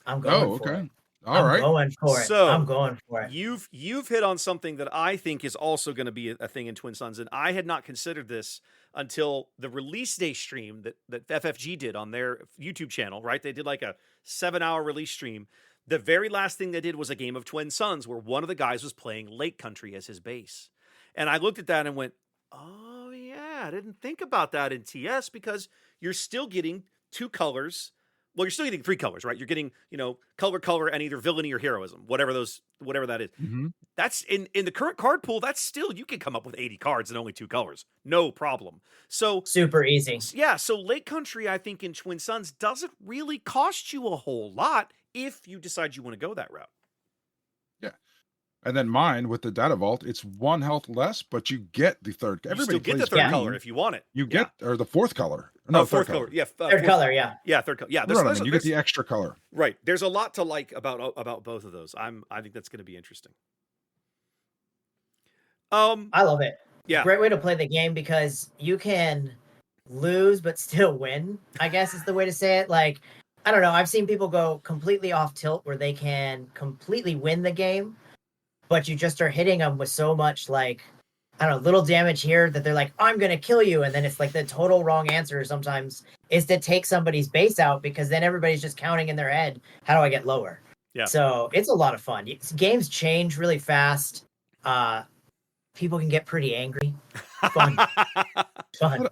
I'm going for it. All right. Going for it. So, I'm going for it. You've hit on something that I think is also going to be a thing in Twin Suns, and I had not considered this until the release day stream that FFG did on their YouTube channel, right? They did like a 7-hour release stream. The very last thing they did was a game of Twin Suns where one of the guys was playing Lake Country as his base. And I looked at that and went, oh yeah, I didn't think about that in TS, because you're still getting 2 colors. Well, you're still getting 3 colors, right? You're getting, color, and either villainy or heroism, whatever that is. Mm-hmm. That's in the current card pool. That's still, you can come up with 80 cards and only 2 colors, no problem. So super easy. Yeah. So Lake Country, I think in Twin Suns doesn't really cost you a whole lot if you decide you want to go that route. Yeah. And then mine with the Data Vault, it's 1 health less, but you get the third. You Everybody still get the plays third color if you want it. You get or the 4th color. No, fourth color. Yeah, third color. Yeah. Yeah, third color. Yeah, You get the extra color. Right. There's a lot to like about both of those. I think that's going to be interesting. I love it. Yeah. Great way to play the game because you can lose but still win, I guess is the way to say it. Like, I don't know. I've seen people go completely off tilt where they can completely win the game, but you just are hitting them with so much, like, I don't know, little damage here that they're like, I'm going to kill you. And then it's like the total wrong answer sometimes is to take somebody's base out, because then everybody's just counting in their head, how do I get lower? Yeah. So it's a lot of fun. Games change really fast. People can get pretty angry. Fun. Fun.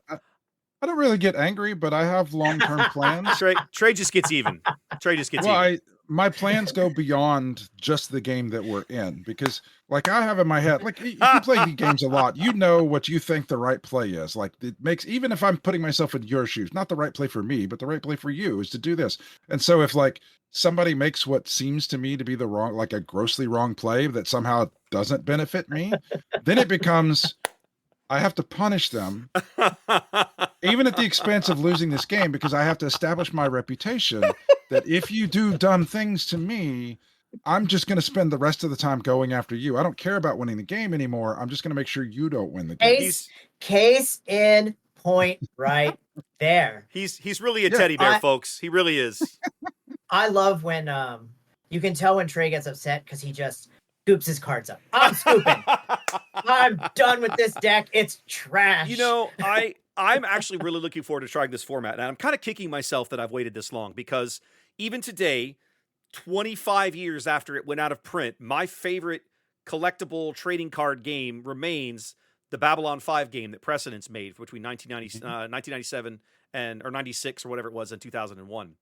I don't really get angry, but I have long-term plans. Trey just gets even. Trey just gets even. My plans go beyond just the game that we're in, because like I have in my head, like if you play the games a lot, you know what you think the right play is. Like it makes, even if I'm putting myself in your shoes, not the right play for me, but the right play for you is to do this. And so if like somebody makes what seems to me to be the wrong, like a grossly wrong play that somehow doesn't benefit me, then it becomes, I have to punish them, even at the expense of losing this game, because I have to establish my reputation that if you do dumb things to me, I'm just going to spend the rest of the time going after you. I don't care about winning the game anymore. I'm just going to make sure you don't win the game. Case in point right there. He's really a teddy bear, folks. He really is. I love when you can tell when Trey gets upset because he just scoops his cards up. I'm scooping. I'm done with this deck. It's trash. I'm actually really looking forward to trying this format, and I'm kind of kicking myself that I've waited this long, because even today, 25 years after it went out of print, my favorite collectible trading card game remains the Babylon 5 game that Precedence made between 1997 or 96 or whatever it was in 2001.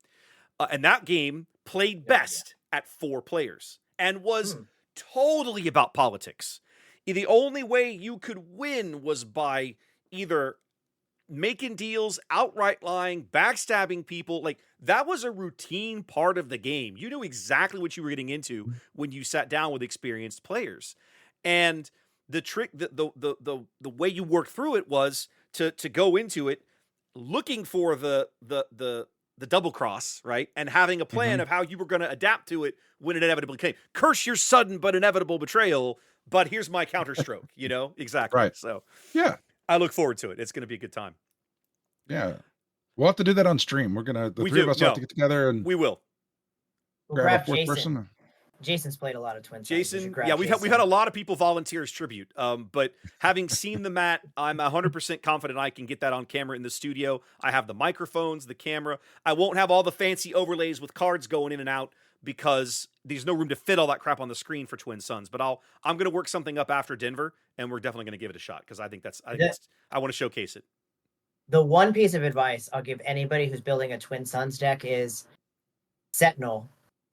And that game played best at 4 players and was totally about politics. The only way you could win was by either making deals, outright lying, backstabbing people. Like, that was a routine part of the game. You knew exactly what you were getting into when you sat down with experienced players. And the trick, the way you worked through it was to go into it looking for the double cross, right? And having a plan of how you were going to adapt to it when it inevitably came. Curse your sudden but inevitable betrayal, but here's my counterstroke, Exactly. Right. So, yeah. I look forward to it. It's going to be a good time. Yeah. We'll have to do that on stream. We're going to, the three of us have to get together and we will. We'll grab a 4th Jason. person. Jason's played a lot of Twin Suns. You should Jason, grab yeah, we've had Jason. a lot of people volunteer as tribute. But having seen the mat, I'm 100% confident I can get that on camera in the studio. I have the microphones, the camera. I won't have all the fancy overlays with cards going in and out because there's no room to fit all that crap on the screen for Twin Suns. But I'm going to work something up after Denver, and we're definitely going to give it a shot because I want to showcase it. The one piece of advice I'll give anybody who's building a Twin Suns deck is Sentinel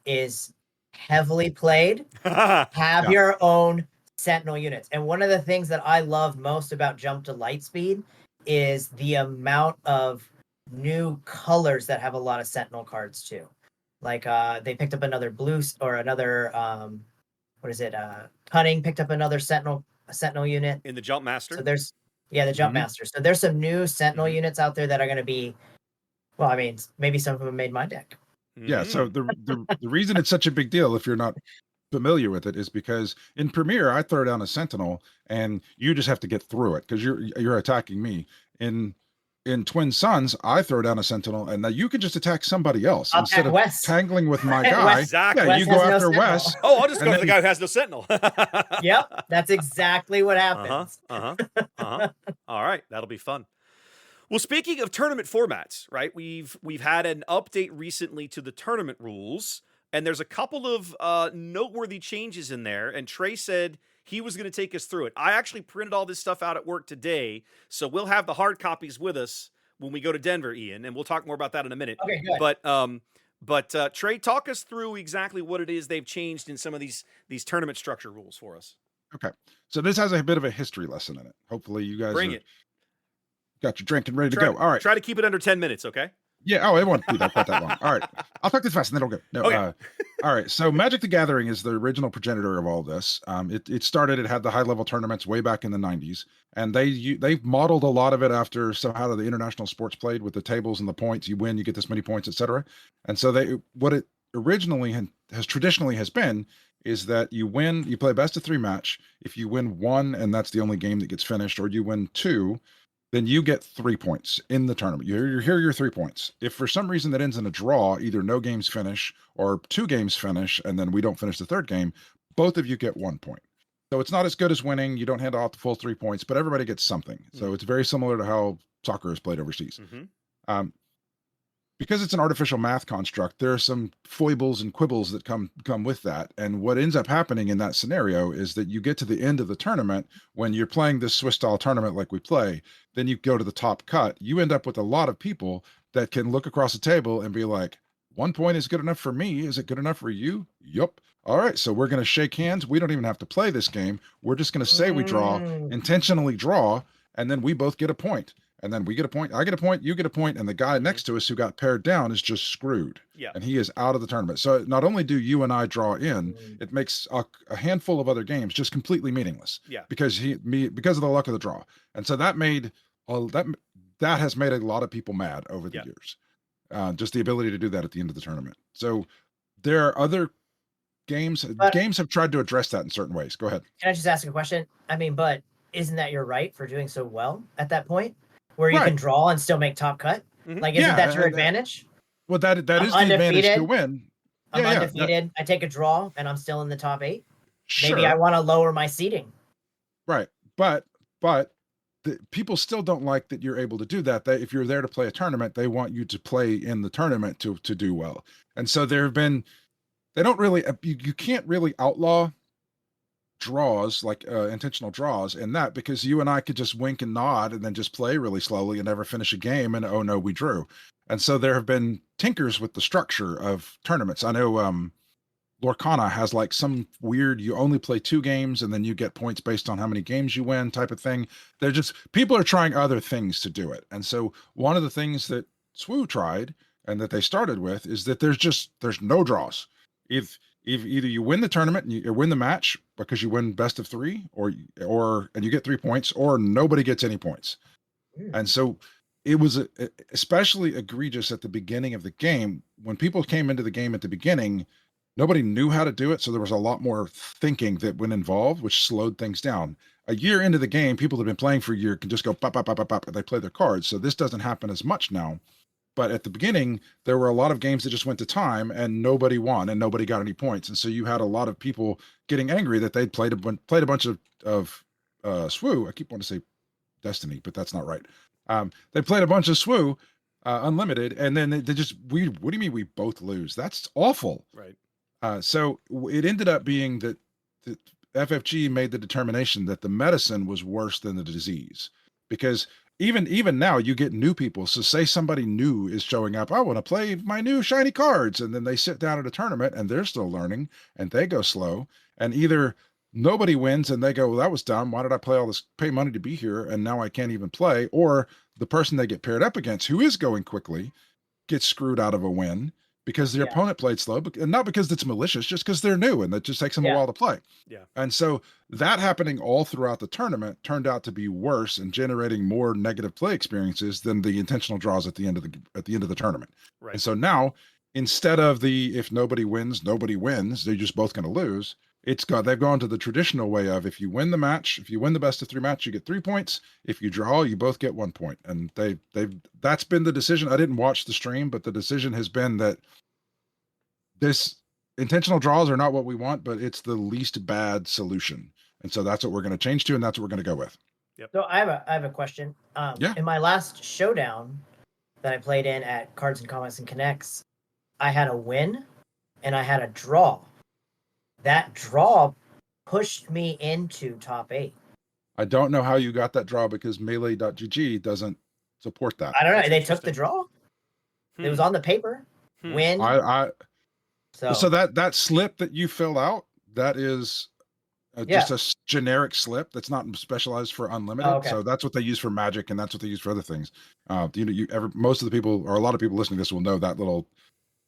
is heavily played. Have your own Sentinel units. And one of the things that I love most about Jump to Lightspeed is the amount of new colors that have a lot of Sentinel cards too. Like they picked up another blue or another Cunning picked up another Sentinel unit in the Jump Master. So there's the Jump Master. So there's some new Sentinel units out there that are going to be, well, I mean, maybe some of them made my deck. Yeah, so the reason it's such a big deal, if you're not familiar with it, is because in Premiere I throw down a Sentinel and you just have to get through it because you're attacking me. In Twin Suns, I throw down a Sentinel and now you can just attack somebody else instead of Wes. tangling with my guy. Exactly. Yeah, Wes you go has after no Wes. Oh, I'll just go for the guy who has no Sentinel. Yep, that's exactly what happens. All right, that'll be fun. Well, speaking of tournament formats, right? We've had an update recently to the tournament rules, and there's a couple of noteworthy changes in there. And Trey said he was going to take us through it. I actually printed all this stuff out at work today, so we'll have the hard copies with us when we go to Denver, Ian, and we'll talk more about that in a minute. Okay, good. But Trey, talk us through exactly what it is they've changed in some of these tournament structure rules for us. Okay, so this has a bit of a history lesson in it. Hopefully, you guys bring it. Got your drink and ready to go. All right. Try to keep it under 10 minutes, okay? Yeah. Oh, it won't be quite that long. All right. I'll talk this fast and then it'll go. No. Okay. All right. So Magic the Gathering is the original progenitor of all this. It had the high level tournaments way back in the 90s, and they modeled a lot of it after somehow the international sports played with the tables and the points. You win, you get this many points, etc. And so what it originally traditionally has been is that you win, you play a best of 3 match. If you win 1 and that's the only game that gets finished, or you win 2, then you get 3 points in the tournament. Here are your 3 points. If for some reason that ends in a draw, either no games finish or 2 games finish, and then we don't finish the 3rd game, both of you get 1 point. So it's not as good as winning. You don't hand off the full 3 points, but everybody gets something. So it's very similar to how soccer is played overseas. Because it's an artificial math construct, there are some foibles and quibbles that come with that. And what ends up happening in that scenario is that you get to the end of the tournament, when you're playing this Swiss style tournament like we play, then you go to the top cut. You end up with a lot of people that can look across the table and be like, 1 point is good enough for me. Is it good enough for you? Yup. All right. So we're going to shake hands. We don't even have to play this game. We're just going to say we draw, intentionally draw, and then we both get a point. And then we get a point, I get a point, you get a point, and the guy next to us who got paired down is just screwed. Yeah. And he is out of the tournament. So not only do you and I draw in, it makes a handful of other games just completely meaningless. Yeah. Because of the luck of the draw. And so that has made a lot of people mad over the years. Just the ability to do that at the end of the tournament. So there are other games have tried to address that in certain ways. Go ahead. Can I just ask a question? I mean, but isn't that your right for doing so well at that point? Where you can draw and still make top cut? Like, isn't that your advantage? Well, that is the advantage to win. I'm undefeated. I take a draw and I'm still in the top 8. Sure. Maybe I want to lower my seeding. Right. But people still don't like that you're able to do that. If you're there to play a tournament, they want you to play in the tournament to do well. And so you can't really outlaw draws, like intentional draws in that, because you and I could just wink and nod and then just play really slowly and never finish a game, and oh no, we drew. And so there have been tinkers with the structure of tournaments. I know Lorcana has like some weird, you only play 2 games and then you get points based on how many games you win type of thing. People are trying other things to do it. And so one of the things that SWU tried and that they started with is that there's no draws. If either you win the tournament and you win the match because you win best of 3, or you get 3 points, or nobody gets any points. And so it was especially egregious at the beginning of the game. When people came into the game at the beginning, nobody knew how to do it. So there was a lot more thinking that went involved, which slowed things down. A year into the game, people that have been playing for a year can just go pop, pop, pop, pop, pop, and they play their cards. So this doesn't happen as much now. But at the beginning, there were a lot of games that just went to time and nobody won and nobody got any points. And so you had a lot of people getting angry that they'd played a bunch of SWU. I keep wanting to say Destiny, but that's not right. They played a bunch of SWU, unlimited, and then they just what do you mean we both lose? That's awful. Right. So it ended up being that the FFG made the determination that the medicine was worse than the disease, because even now you get new people. So say somebody new is showing up, I want to play my new shiny cards, and then they sit down at a tournament and they're still learning and they go slow, and either nobody wins and they go, well, that was dumb. Why did I pay all this, pay money to be here, and now I can't even play? Or the person they get paired up against, who is going quickly, gets screwed out of a win because their opponent played slow, and not because it's malicious, just because they're new and it just takes them a while to play. Yeah. And so that happening all throughout the tournament turned out to be worse and generating more negative play experiences than the intentional draws at the end of the tournament. Right. And so now, instead of the if nobody wins, they're just both going to lose. They've gone to the traditional way of, if you win the match, if you win the best of 3 match, you get 3 points. If you draw, you both get 1 point. And that's been the decision. I didn't watch the stream, but the decision has been that this intentional draws are not what we want, but it's the least bad solution. And so that's what we're going to change to, and that's what we're going to go with. Yep. So I have a question. In my last showdown that I played in at Cards and Comics and Connects, I had a win and I had a draw. That draw pushed me into top 8. I don't know how you got that draw because melee.gg doesn't support that. I don't know. They took the draw. It was on the paper. Win. So that slip that you fill out, that is just a generic slip that's not specialized for unlimited. Oh, okay. So that's what they use for Magic, and that's what they use for other things. Most of the people, or a lot of people listening to this, will know that little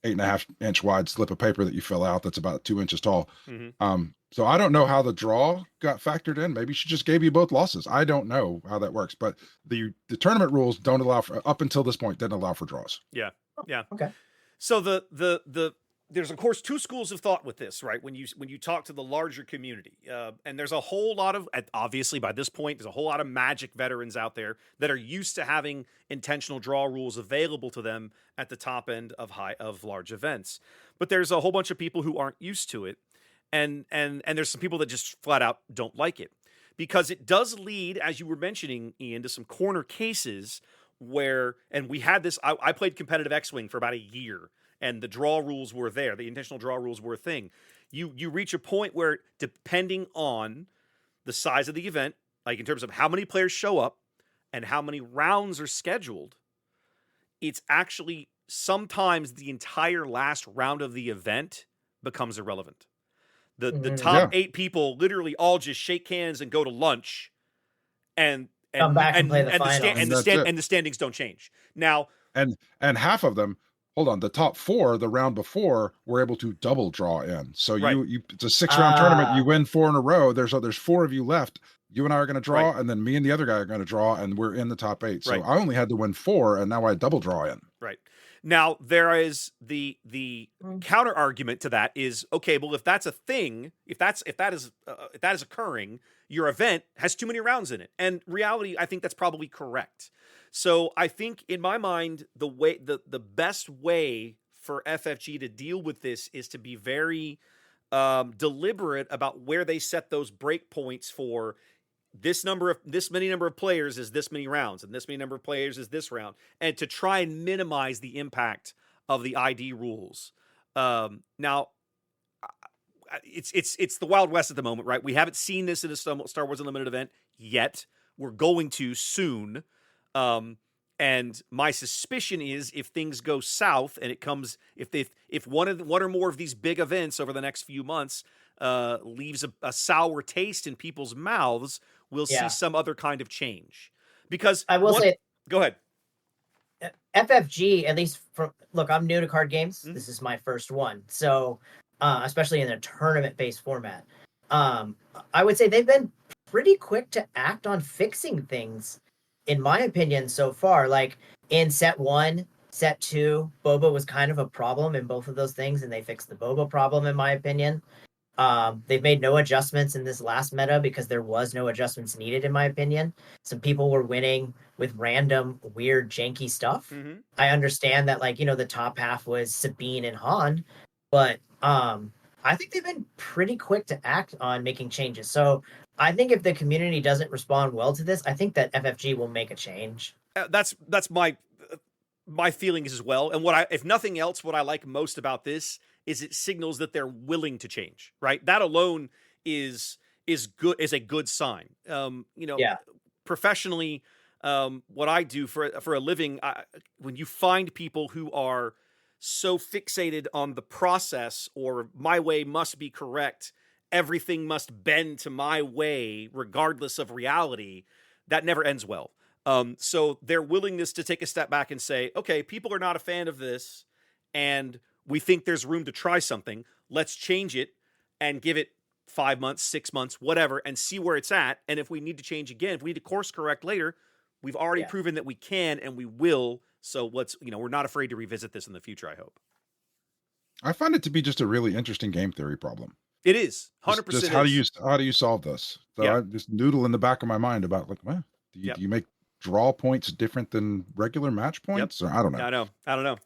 8.5 inch wide slip of paper that you fill out that's about 2 inches tall. Mm-hmm. So I don't know how the draw got factored in. Maybe she just gave you both losses. I don't know how that works, but the tournament rules don't allow for, up until this point, didn't allow for draws. Yeah. Okay. So there's of course 2 schools of thought with this, right? When you talk to the larger community, and there's a whole lot of, obviously by this point, there's a whole lot of Magic veterans out there that are used to having intentional draw rules available to them at the top end of large events. But there's a whole bunch of people who aren't used to it, and there's some people that just flat out don't like it, because it does lead, as you were mentioning, Ian, to some corner cases where, and we had this. I played competitive X-Wing for about a year. And the draw rules were there. The intentional draw rules were a thing. You reach a point where, depending on the size of the event, like in terms of how many players show up and how many rounds are scheduled, it's actually sometimes the entire last round of the event becomes irrelevant. The top 8 people literally all just shake hands and go to lunch, and come back and play the final. And the standings don't change. Now, and half of them. Hold on, the top 4, the round before, were able to double draw in. So you it's a 6-round tournament. You win 4 in a row. There's 4 of you left. You and I are going to draw, and then me and the other guy are going to draw, and we're in the top 8. So I only had to win 4, and now I double draw in. Right. Now there is the counter argument to that is, okay, well, if that's a thing, if that is occurring, your event has too many rounds in it. And reality, I think that's probably correct. So I think, in my mind, the best way for FFG to deal with this is to be very deliberate about where they set those break points for this many number of players is this many rounds, and this many number of players is this round, and to try and minimize the impact of the ID rules. Now, it's the Wild West at the moment, right? We haven't seen this in a Star Wars Unlimited event yet. We're going to soon. And my suspicion is, if things go south and it comes, if one or more of these big events over the next few months leaves a sour taste in people's mouths, we'll see some other kind of change. Because I will say, go ahead. FFG, at least look, I'm new to card games. Mm-hmm. This is my first one, so especially in a tournament-based format, I would say they've been pretty quick to act on fixing things, in my opinion, so far. Like in set 1, set 2, Boba was kind of a problem in both of those things, and they fixed the Boba problem, in my opinion. They've made no adjustments in this last meta because there was no adjustments needed, in my opinion. Some people were winning with random, weird, janky stuff. Mm-hmm. I understand that, like, the top half was Sabine and Han, but I think they've been pretty quick to act on making changes. So I think if the community doesn't respond well to this, I think that FFG will make a change. That's my feelings as well. And if nothing else, what I like most about this is it signals that they're willing to change, right? That alone is a good sign. Professionally, what I do for a living, when you find people who are so fixated on the process or my way must be correct, everything must bend to my way regardless of reality, that never ends well. So their willingness to take a step back and say, okay, people are not a fan of this, and we think there's room to try something. Let's change it and give it 5 months, 6 months, whatever, and see where it's at. And if we need to change again, if we need to course correct later, we've already proven that we can and we will. So we're not afraid to revisit this in the future, I hope. I find it to be just a really interesting game theory problem. It is 100%. Just how do you solve this? So I just noodle in the back of my mind about do you make draw points different than regular match points? Or I don't know. I don't know.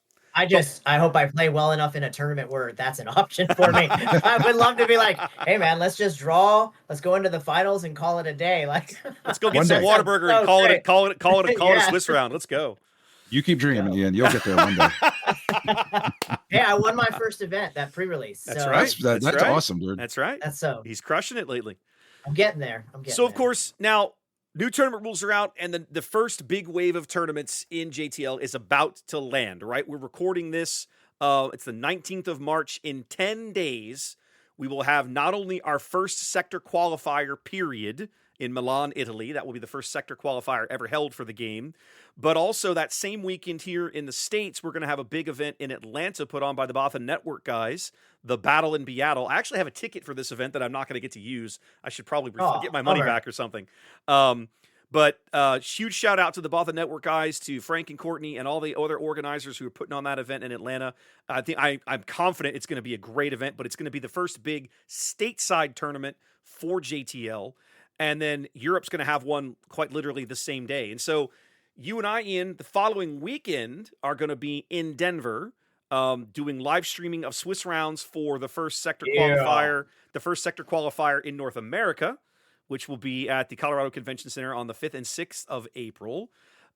I hope I play well enough in a tournament where that's an option for me. I would love to be like, hey man, let's just draw. Let's go into the finals and call it a day. Like, let's go get some Whataburger and call it a Swiss round. Let's go. You keep dreaming, Ian. You'll get there one day. Hey, I won my first event, that pre-release. That's right. That's right. Awesome, dude. That's right. He's crushing it lately. I'm getting there. Of course, now new tournament rules are out, and the first big wave of tournaments in JTL is about to land, right? We're recording this. It's the 19th of March. In 10 days, we will have not only our first sector qualifier period in Milan, Italy. That will be the first sector qualifier ever held for the game. But also that same weekend here in the States, we're going to have a big event in Atlanta put on by the Bothan Network guys, the Battle in Beattle. I actually have a ticket for this event that I'm not going to get to use. I should probably get my money back or something. But huge shout out to the Bothan Network guys, to Frank and Courtney and all the other organizers who are putting on that event in Atlanta. I'm confident it's going to be a great event, but it's going to be the first big stateside tournament for JTL. And then Europe's going to have one quite literally the same day. And so you and I, Ian, the following weekend are going to be in Denver doing live streaming of Swiss rounds for the first sector qualifier in North America, which will be at the Colorado Convention Center on the 5th and 6th of April.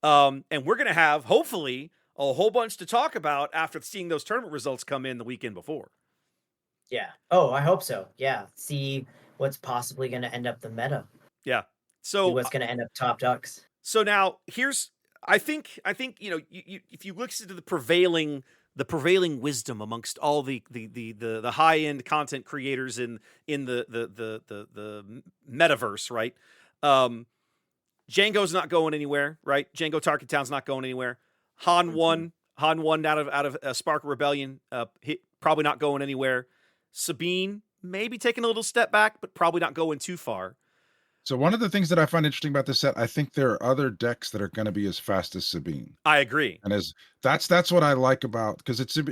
And we're going to have, hopefully, a whole bunch to talk about after seeing those tournament results come in the weekend before. Yeah. Oh, I hope so. Yeah. See what's possibly going to end up the meta. Yeah. So what's going to end up top ducks. So now I think if you listen to the prevailing wisdom amongst all the high end content creators in the metaverse, right? Django's not going anywhere, right? Django Target Town's not going anywhere. Han won out of Spark Rebellion, probably not going anywhere. Sabine maybe taking a little step back, but probably not going too far. So one of the things that I find interesting about this set, I think there are other decks that are going to be as fast as Sabine. I agree. And that's what I like about, because if you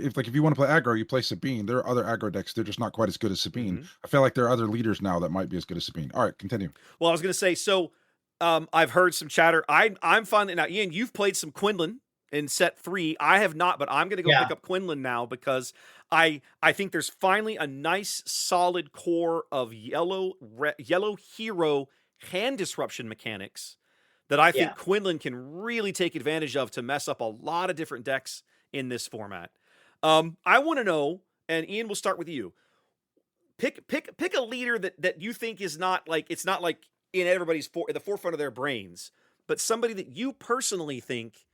want to play aggro, you play Sabine. There are other aggro decks. They're just not quite as good as Sabine. Mm-hmm. I feel like there are other leaders now that might be as good as Sabine. All right, continue. Well, I was going to say, so I've heard some chatter. I'm finding now, Ian, you've played some Quinlan in set 3. I have not, but I'm going to go pick up Quinlan now because I think there's finally a nice solid core of yellow hero hand disruption mechanics that I think Quinlan can really take advantage of to mess up a lot of different decks in this format. I want to know, and Ian, we'll start with you. Pick a leader that you think is not like, it's not like in everybody's at the forefront of their brains, but somebody that you personally think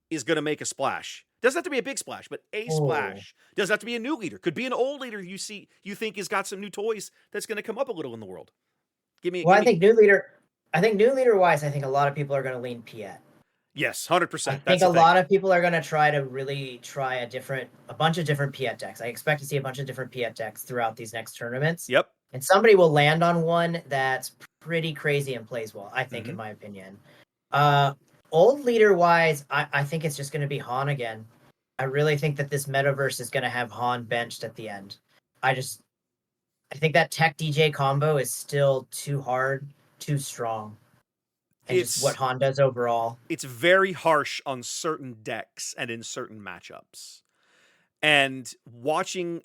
is going to make a splash. Doesn't have to be a big splash, but a splash. Doesn't have to be a new leader. Could be an old leader you think has got some new toys that's going to come up a little in the world. I think new leader wise, I think a lot of people are going to lean Piet. Yes, 100%. I think a lot of people are going to try a bunch of different Piet decks. I expect to see a bunch of different Piet decks throughout these next tournaments. Yep. And somebody will land on one that's pretty crazy and plays well, I think, in my opinion. Old leader wise, I think it's just going to be Han again. I really think that this metaverse is going to have Han benched at the end. I think that Tech DJ combo is still too hard, too strong. And just what Han does overall. It's very harsh on certain decks and in certain matchups. And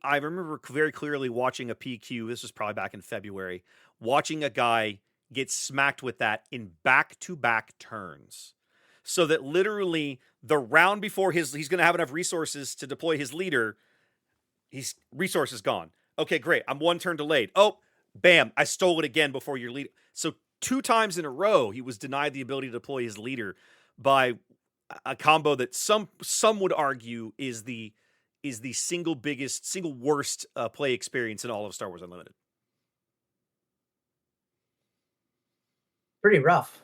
I remember very clearly watching a PQ, this was probably back in February, watching a guy get smacked with that in back-to-back turns. So that literally the round before he's going to have enough resources to deploy his leader, his resources gone. Okay, great. I'm one turn delayed. Oh, bam, I stole it again before your leader. So 2 times in a row, he was denied the ability to deploy his leader by a combo that some would argue is the single worst play experience in all of Star Wars Unlimited. Pretty rough.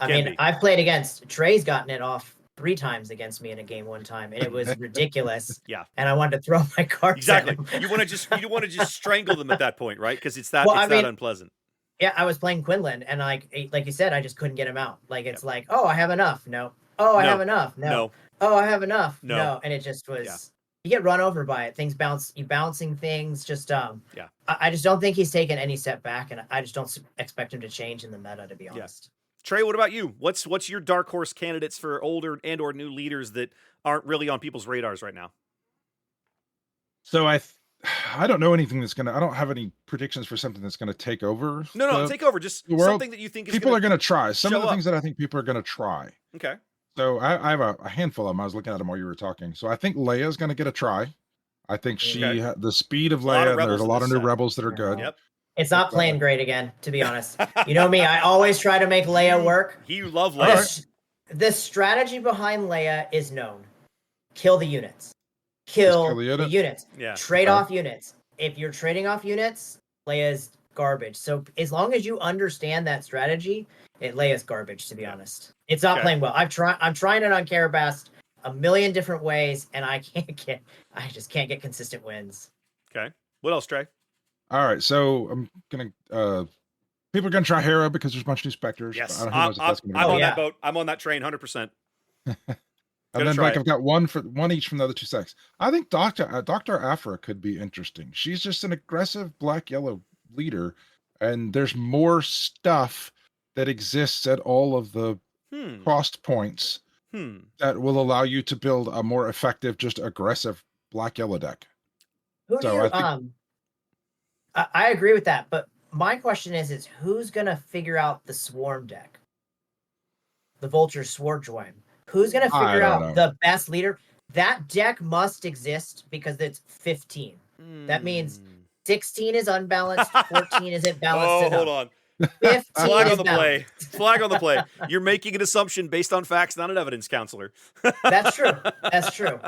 I mean, I've played against Trey's gotten it off 3 times against me in a game one time, and it was ridiculous. Yeah, and I wanted to throw my cards. Exactly. You want to just strangle them at that point, right? Because it's that unpleasant. Yeah, I was playing Quinlan, and like you said, I just couldn't get him out. Like it's like, oh, I have enough. No. Oh, I have enough. No. Oh, I have enough. No. And it just was. Yeah. You get run over by it. Things bounce. You bouncing things. Just Yeah. I just don't think he's taken any step back, and I just don't expect him to change in the meta, to be honest. Yeah. Trey, what about you? What's your dark horse candidates for older and or new leaders that aren't really on people's radars right now? So I don't know anything that's I don't have any predictions for something that's gonna take over. No, take over. Just something that you think people are gonna try. Some of the things that I think people are gonna try. Okay. So I have a handful of them. I was looking at them while you were talking. So I think Leia's gonna get a try. I think the speed of Leia, there's a lot of new rebels that are good. Yep. It's not playing great again, to be honest. You know me, I always try to make Leia work. You love Leia. The strategy behind Leia is known. Kill the units. Kill the units. Yeah. Trade off units. If you're trading off units, Leia's garbage. So as long as you understand that strategy, Leia's garbage, to be honest. It's not playing well. I'm trying it on Karabast a million different ways, and I just can't get consistent wins. Okay. What else, Trey? All right, so I'm gonna people are gonna try Hera because there's a bunch of new specters. Yes, I'm on that boat. I'm on that train, 100%. And then I've got one each from the other 2 sects. I think Dr. Aphra could be interesting. She's just an aggressive black-yellow leader, and there's more stuff that exists at all of the crossed points that will allow you to build a more effective, just aggressive black-yellow deck. I agree with that, but my question is who's gonna figure out the swarm deck? The Vulture Sword Join. Who's gonna figure out the best leader? That deck must exist because it's 15. That means 16 is unbalanced, 14 isn't balanced enough. Hold on. 15 Flag on the play. Flag on the play. You're making an assumption based on facts, not an evidence, counselor. That's true.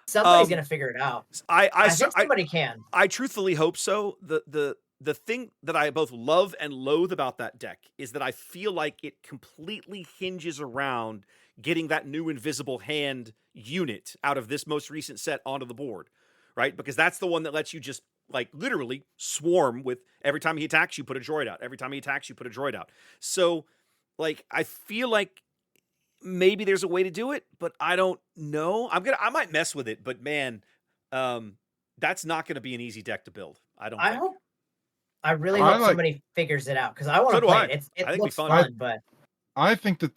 Somebody's gonna figure it out. I think somebody can. I truthfully hope so. The thing that I both love and loathe about that deck is that I feel like it completely hinges around getting that new invisible hand unit out of this most recent set onto the board, right? Because that's the one that lets you just like literally swarm with every time he attacks, you put a droid out. Every time he attacks, you put a droid out. So like, I feel like maybe there's a way to do it, but I don't know. I might mess with it, but man, that's not going to be an easy deck to build. I really hope somebody figures it out because I want to play it. It looks fun, but I think that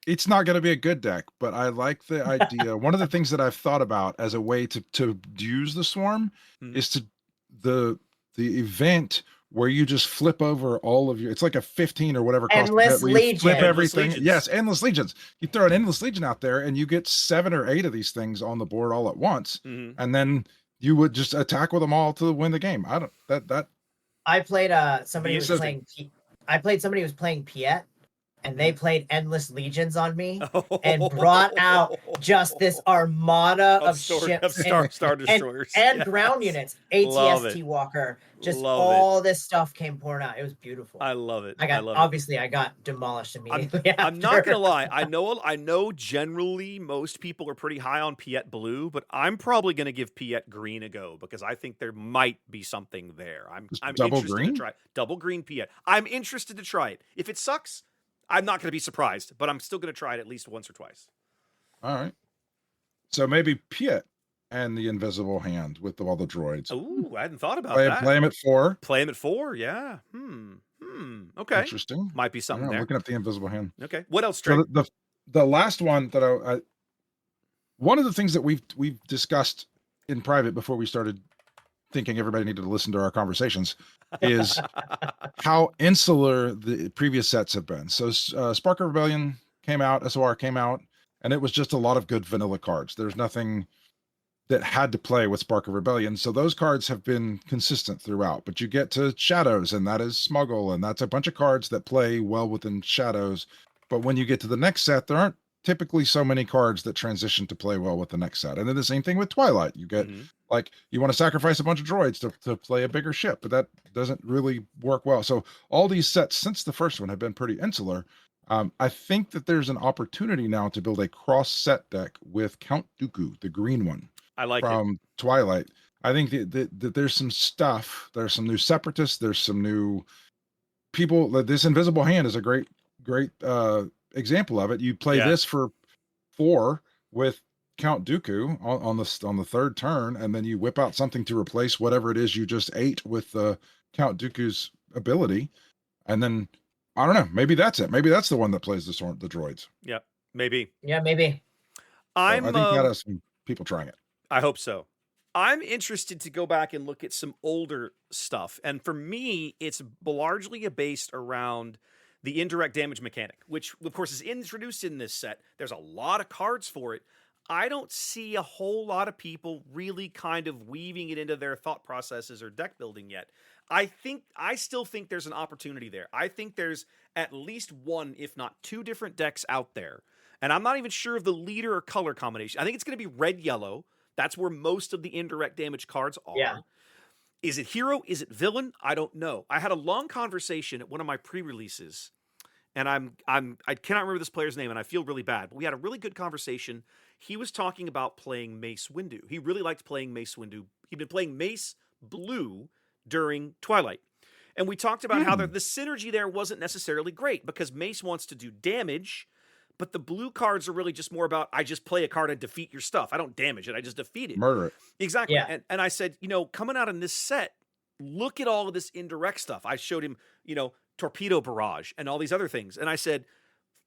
it's not going to be a good deck, but I like the idea. One of the things that I've thought about as a way to use the swarm is to the event where you just flip over all of it's like a 15 or whatever Endless Legion. Flip everything. Yes, Endless Legions. You throw an Endless Legion out there and you get 7 or 8 of these things on the board all at once. And then you would just attack with them all to win the game. I played somebody who was playing Piet, and they played Endless Legions on me and brought out just this armada of ships Star Destroyers and ground units, ATST Walker, just all this stuff came pouring out. It was beautiful. I love it. I got demolished immediately. I'm not gonna lie. I know generally most people are pretty high on Piet Blue, but I'm probably gonna give Piet Green a go because I think there might be something there. I'm interested to try double green Piet. I'm interested to try it. If it sucks, I'm not going to be surprised, but I'm still going to try it at least once or twice. All right. So maybe Piet and the invisible hand with all the droids. Ooh, I hadn't thought about Play that. him at 4. Play him at 4, yeah. Okay. Interesting. Might be I something don't know, I'm there. looking up the invisible hand. Okay. What else, Trey? So the last one that I one of the things that we've discussed in private before we started thinking everybody needed to listen to our conversations is how insular the previous sets have been. So Spark of Rebellion came out, SOR came out, and it was just a lot of good vanilla cards. There's nothing that had to play with Spark of Rebellion. So those cards have been consistent throughout. But you get to Shadows, and that is Smuggle, and that's a bunch of cards that play well within Shadows. But when you get to the next set, there aren't typically so many cards that transition to play well with the next set. And then the same thing with Twilight. You get like you want to sacrifice a bunch of droids to play a bigger ship, but that doesn't really work well. So all these sets since the first one have been pretty insular. I think that there's an opportunity now to build a cross set deck with Count Dooku, the green one. I like from Twilight. I think that there's some stuff. There's some new separatists. There's some new people. This invisible hand is a great example of it. You play this for 4 with Count Dooku on the third turn, and then you whip out something to replace whatever it is you just ate with Count Dooku's ability, and then I don't know. Maybe that's it. Maybe that's the one that plays the droids. Yep, maybe. Yeah, maybe. I think that has some people trying it. I hope so. I'm interested to go back and look at some older stuff. And for me, it's largely based around the indirect damage mechanic, which, of course, is introduced in this set. There's a lot of cards for it. I don't see a whole lot of people really kind of weaving it into their thought processes or deck building yet. I still think there's an opportunity there. I think there's at least one, if not two different decks out there. And I'm not even sure of the leader or color combination. I think it's going to be red-yellow. That's where most of the indirect damage cards are. Yeah. Is it hero? Is it villain? I don't know. I had a long conversation at one of my pre-releases, and I cannot remember this player's name, and I feel really bad. But we had a really good conversation. He was talking about playing Mace Windu. He really liked playing Mace Windu. He'd been playing Mace Blue during Twilight. And we talked about how the synergy there wasn't necessarily great because Mace wants to do damage, but the blue cards are really just more about, I just play a card and defeat your stuff. I don't damage it. I just defeat it. Murder it. Exactly. Yeah. And I said, coming out in this set, look at all of this indirect stuff. I showed him, torpedo barrage and all these other things. And I said,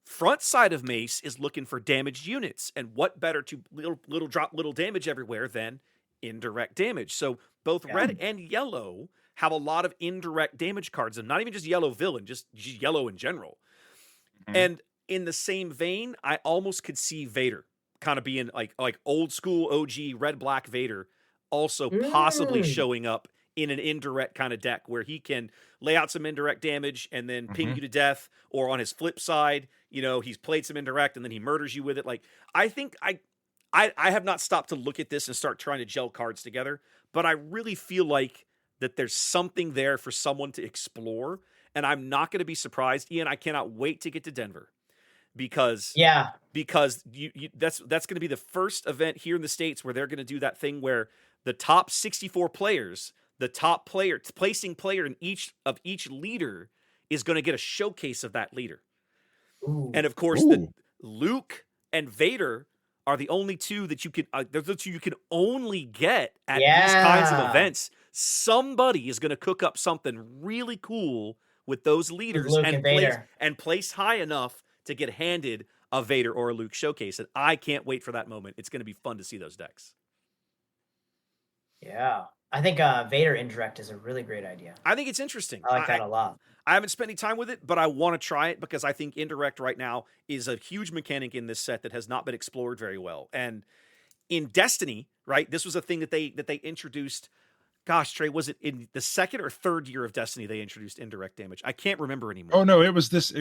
front side of Mace is looking for damaged units. And what better to little drop little damage everywhere than indirect damage. So both red and yellow have a lot of indirect damage cards, and not even just yellow villain, just yellow in general. And in the same vein, I almost could see Vader kind of being like old school OG red-black Vader also possibly showing up in an indirect kind of deck where he can lay out some indirect damage and then ping you to death, or on his flip side, he's played some indirect and then he murders you with it. Like, I think I have not stopped to look at this and start trying to gel cards together, but I really feel like that there's something there for someone to explore, and I'm not going to be surprised. Ian, I cannot wait to get to Denver because that's going to be the first event here in the States where they're going to do that thing where the top 64 players, the top placing player in each leader is going to get a showcase of that leader. Ooh. And of course, Luke and Vader are the only two that you can. They're the two you can only get at these kinds of events. Somebody is going to cook up something really cool with those leaders and place high enough to get handed a Vader or a Luke showcase. And I can't wait for that moment. It's going to be fun to see those decks. Yeah. I think Vader indirect is a really great idea. I think it's interesting. I like that a lot. I haven't spent any time with it, but I want to try it because I think indirect right now is a huge mechanic in this set that has not been explored very well. And in Destiny, right, this was a thing that they introduced. Gosh, Trey, was it in the second or third year of Destiny they introduced indirect damage? I can't remember anymore. Oh no, it was this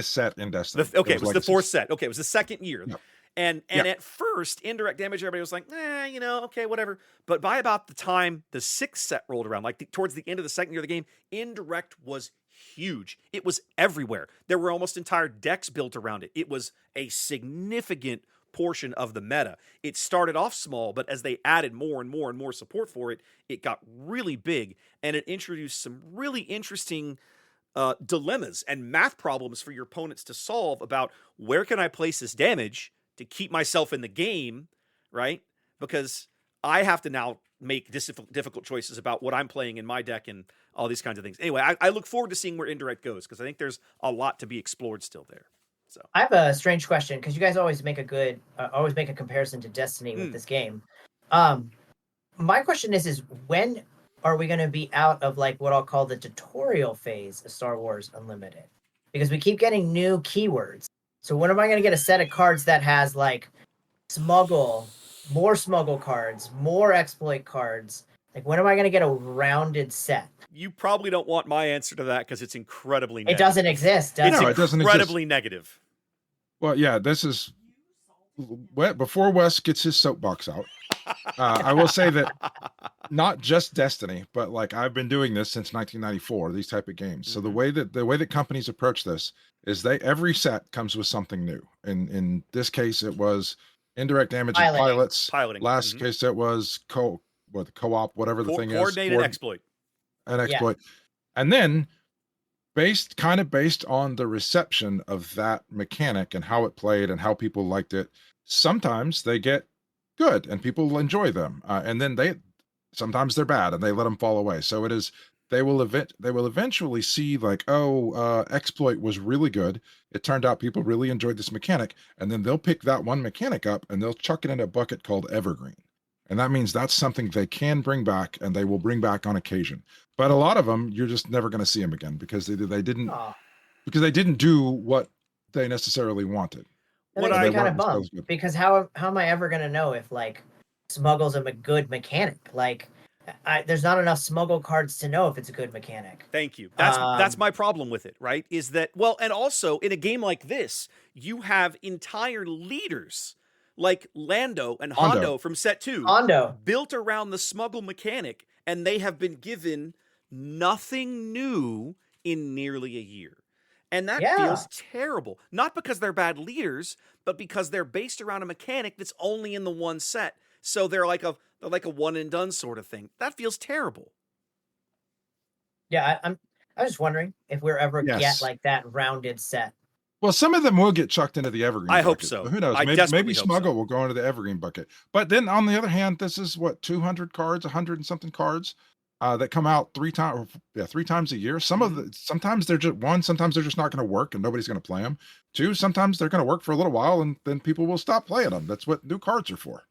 set in Destiny. It was the fourth set. Okay, it was the second year. Yep. And at first, indirect damage, everybody was like, okay, whatever. But by about the time the sixth set rolled around, towards the end of the second year of the game, indirect was huge. It was everywhere. There were almost entire decks built around it. It was a significant portion of the meta. It started off small, but as they added more and more and more support for it, it got really big, and it introduced some really interesting dilemmas and math problems for your opponents to solve about where can I place this damage to keep myself in the game, right? Because I have to now make difficult choices about what I'm playing in my deck and all these kinds of things. Anyway, I look forward to seeing where indirect goes because I think there's a lot to be explored still there. So I have a strange question because you guys always make a comparison to Destiny with this game. My question is when are we going to be out of like what I'll call the tutorial phase of Star Wars Unlimited? Because we keep getting new keywords. So when am I going to get a set of cards that has like more smuggle cards, more exploit cards? Like when am I going to get a rounded set? you probably don't want my answer to that because it's incredibly negative. It doesn't exist, does It's it? No, it doesn't incredibly negative. Well, yeah, this is before Wes gets his soapbox out. I will say that not just Destiny, but like I've been doing this since 1994. These type of games. So the way that companies approach this is every set comes with something new. In this case, it was indirect damage and pilots. Piloting. Last case, it was co-op, whatever the thing is. Coordinated exploit. An exploit, and then based on the reception of that mechanic and how it played and how people liked it, sometimes they get good and people enjoy them, and then sometimes they're bad and they let them fall away. So it is they will eventually see like, exploit was really good. It turned out people really enjoyed this mechanic, and then they'll pick that one mechanic up and they'll chuck it in a bucket called evergreen. And that means that's something they can bring back and they will bring back on occasion. But a lot of them, you're just never going to see them again because they didn't do what they necessarily wanted. That makes me kind of bummed because how am I ever going to know if like smuggle's a good mechanic? Like there's not enough smuggle cards to know if it's a good mechanic. Thank you. That's my problem with it, right? Is that, well, and also in a game like this, you have entire leaders like Lando and Hondo from set 2 built around the smuggle mechanic, and they have been given nothing new in nearly a year. And that feels terrible. Not because they're bad leaders, but because they're based around a mechanic that's only in the one set. So they're like a one and done sort of thing. That feels terrible. Yeah, I was just wondering if we're ever get like that rounded set. Well, some of them will get chucked into the evergreen bucket. I hope so. Who knows? Maybe smuggle will go into the evergreen bucket. But then on the other hand, this is 200 cards, 100 and something cards that come out three times a year. Sometimes they're just sometimes they're just not going to work and nobody's going to play them. 2, sometimes they're going to work for a little while and then people will stop playing them. That's what new cards are for.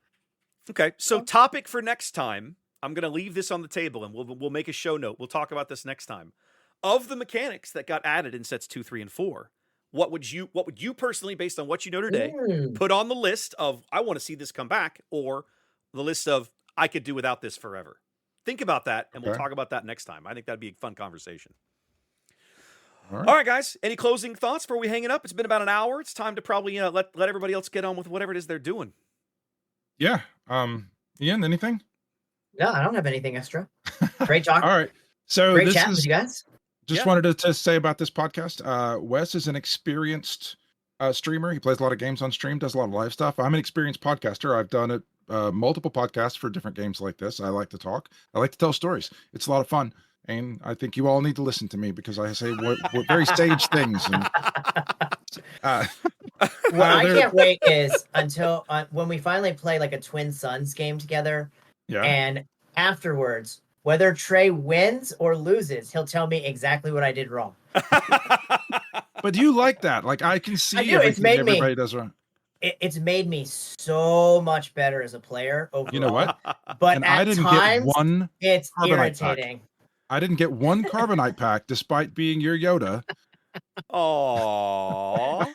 Okay, so topic for next time. I'm going to leave this on the table and we'll make a show note. We'll talk about this next time. Of the mechanics that got added in sets 2, 3, and 4, what would you personally, based on what you know today, put on the list of I want to see this come back, or the list of I could do without this forever? Think about that, and we'll talk about that next time. I think that'd be a fun conversation. All right, guys. Any closing thoughts before we hang it up? It's been about an hour. It's time to probably let everybody else get on with whatever it is they're doing. Yeah. Ian, anything? No, I don't have anything extra. Great talk. All right. So great chat with you guys. Just wanted to say about this podcast. Wes is an experienced streamer. He plays a lot of games on stream, does a lot of live stuff. I'm an experienced podcaster. I've done it multiple podcasts for different games like this. I like to talk. I like to tell stories. It's a lot of fun. And I think you all need to listen to me because I say what very sage things. And, what I can't wait is until when we finally play like a Twin Sons game together. Yeah. And afterwards, whether Trey wins or loses, he'll tell me exactly what I did wrong. But do you like that? Like I can see everybody does wrong. It's made me so much better as a player overall. You know what? But and at I didn't times, get one it's Carbonite irritating. Pack. I didn't get one Carbonite pack despite being your Yoda. Aww.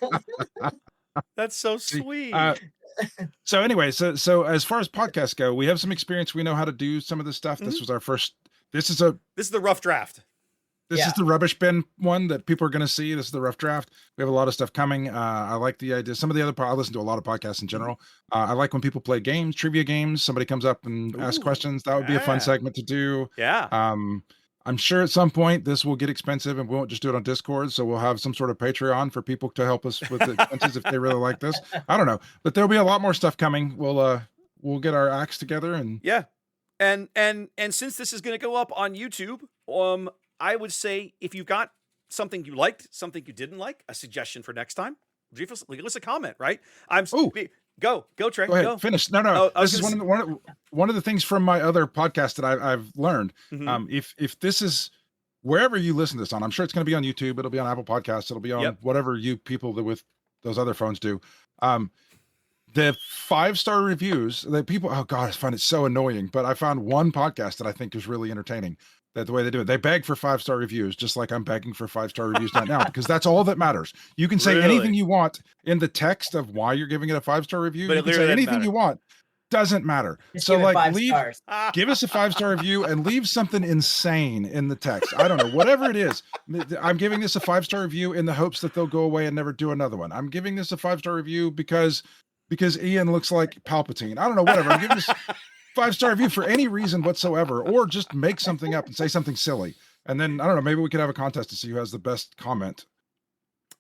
That's so sweet. So anyway, so as far as podcasts go, we have some experience. We know how to do some of this stuff. This was our first. This is the rough draft. This is the rubbish bin one that people are going to see. This is the rough draft. We have a lot of stuff coming. I like the idea. Some of the other, I listen to a lot of podcasts in general. I like when people play games, trivia games. Somebody comes up and asks questions. That would be a fun segment to do. Yeah. I'm sure at some point this will get expensive and we won't just do it on Discord. So we'll have some sort of Patreon for people to help us with the expenses if they really like this. I don't know, but there'll be a lot more stuff coming. We'll get our acts together and and since this is going to go up on YouTube, I would say if you've got something you liked, something you didn't like, a suggestion for next time, leave us a comment, right? Go Trey. Go ahead. Finish. No. This is one of one of the things from my other podcast that I've learned, Mhm. if this is wherever you listen to this on, I'm sure it's going to be on YouTube. It'll be on Apple Podcasts. It'll be on Yep. whatever you people that with those other phones do. The 5-star reviews that people, oh God, I find it so annoying. But I found one podcast that I think is really entertaining. That the way they do it, they beg for 5-star reviews, just like I'm begging for 5-star reviews right now, because that's all that matters. You can say anything Really? you want in the text of why you're giving it a 5-star review. But You it can literally say doesn't anything matter. you want. Doesn't matter. Just So give it like 5 leave, stars. give us a 5-star review and leave something insane in the text. I don't know, whatever it is. I'm giving this a 5-star review in the hopes that they'll go away and never do another one. I'm giving this a 5-star review because Ian looks like Palpatine. I don't know, whatever. I'm giving this 5-star review for any reason whatsoever, or just make something up and say something silly. And then I don't know, maybe we could have a contest to see who has the best comment.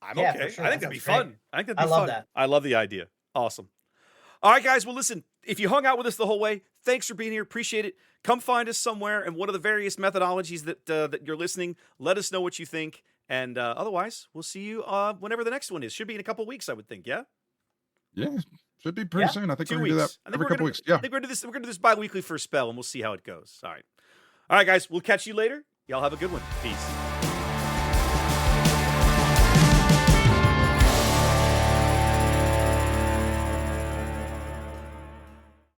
I'm Yeah, okay. for sure. I think That that'd be sounds fun. great. I think that'd be I love fun. that. I love the idea. Awesome. All right, guys. Well, listen, if you hung out with us the whole way, thanks for being here. Appreciate it. Come find us somewhere and one of the various methodologies that you're listening. Let us know what you think. And otherwise, we'll see you whenever the next one is. Should be in a couple weeks, I would think. Yeah? Yeah, should be pretty Yeah. soon. I think 2 we're gonna do weeks. that I think every we're couple gonna, weeks. Yeah. I think we're gonna do this. We're gonna do this bi-weekly for a spell, and we'll see how it goes. All right. All right, guys. We'll catch you later. Y'all have a good one. Peace.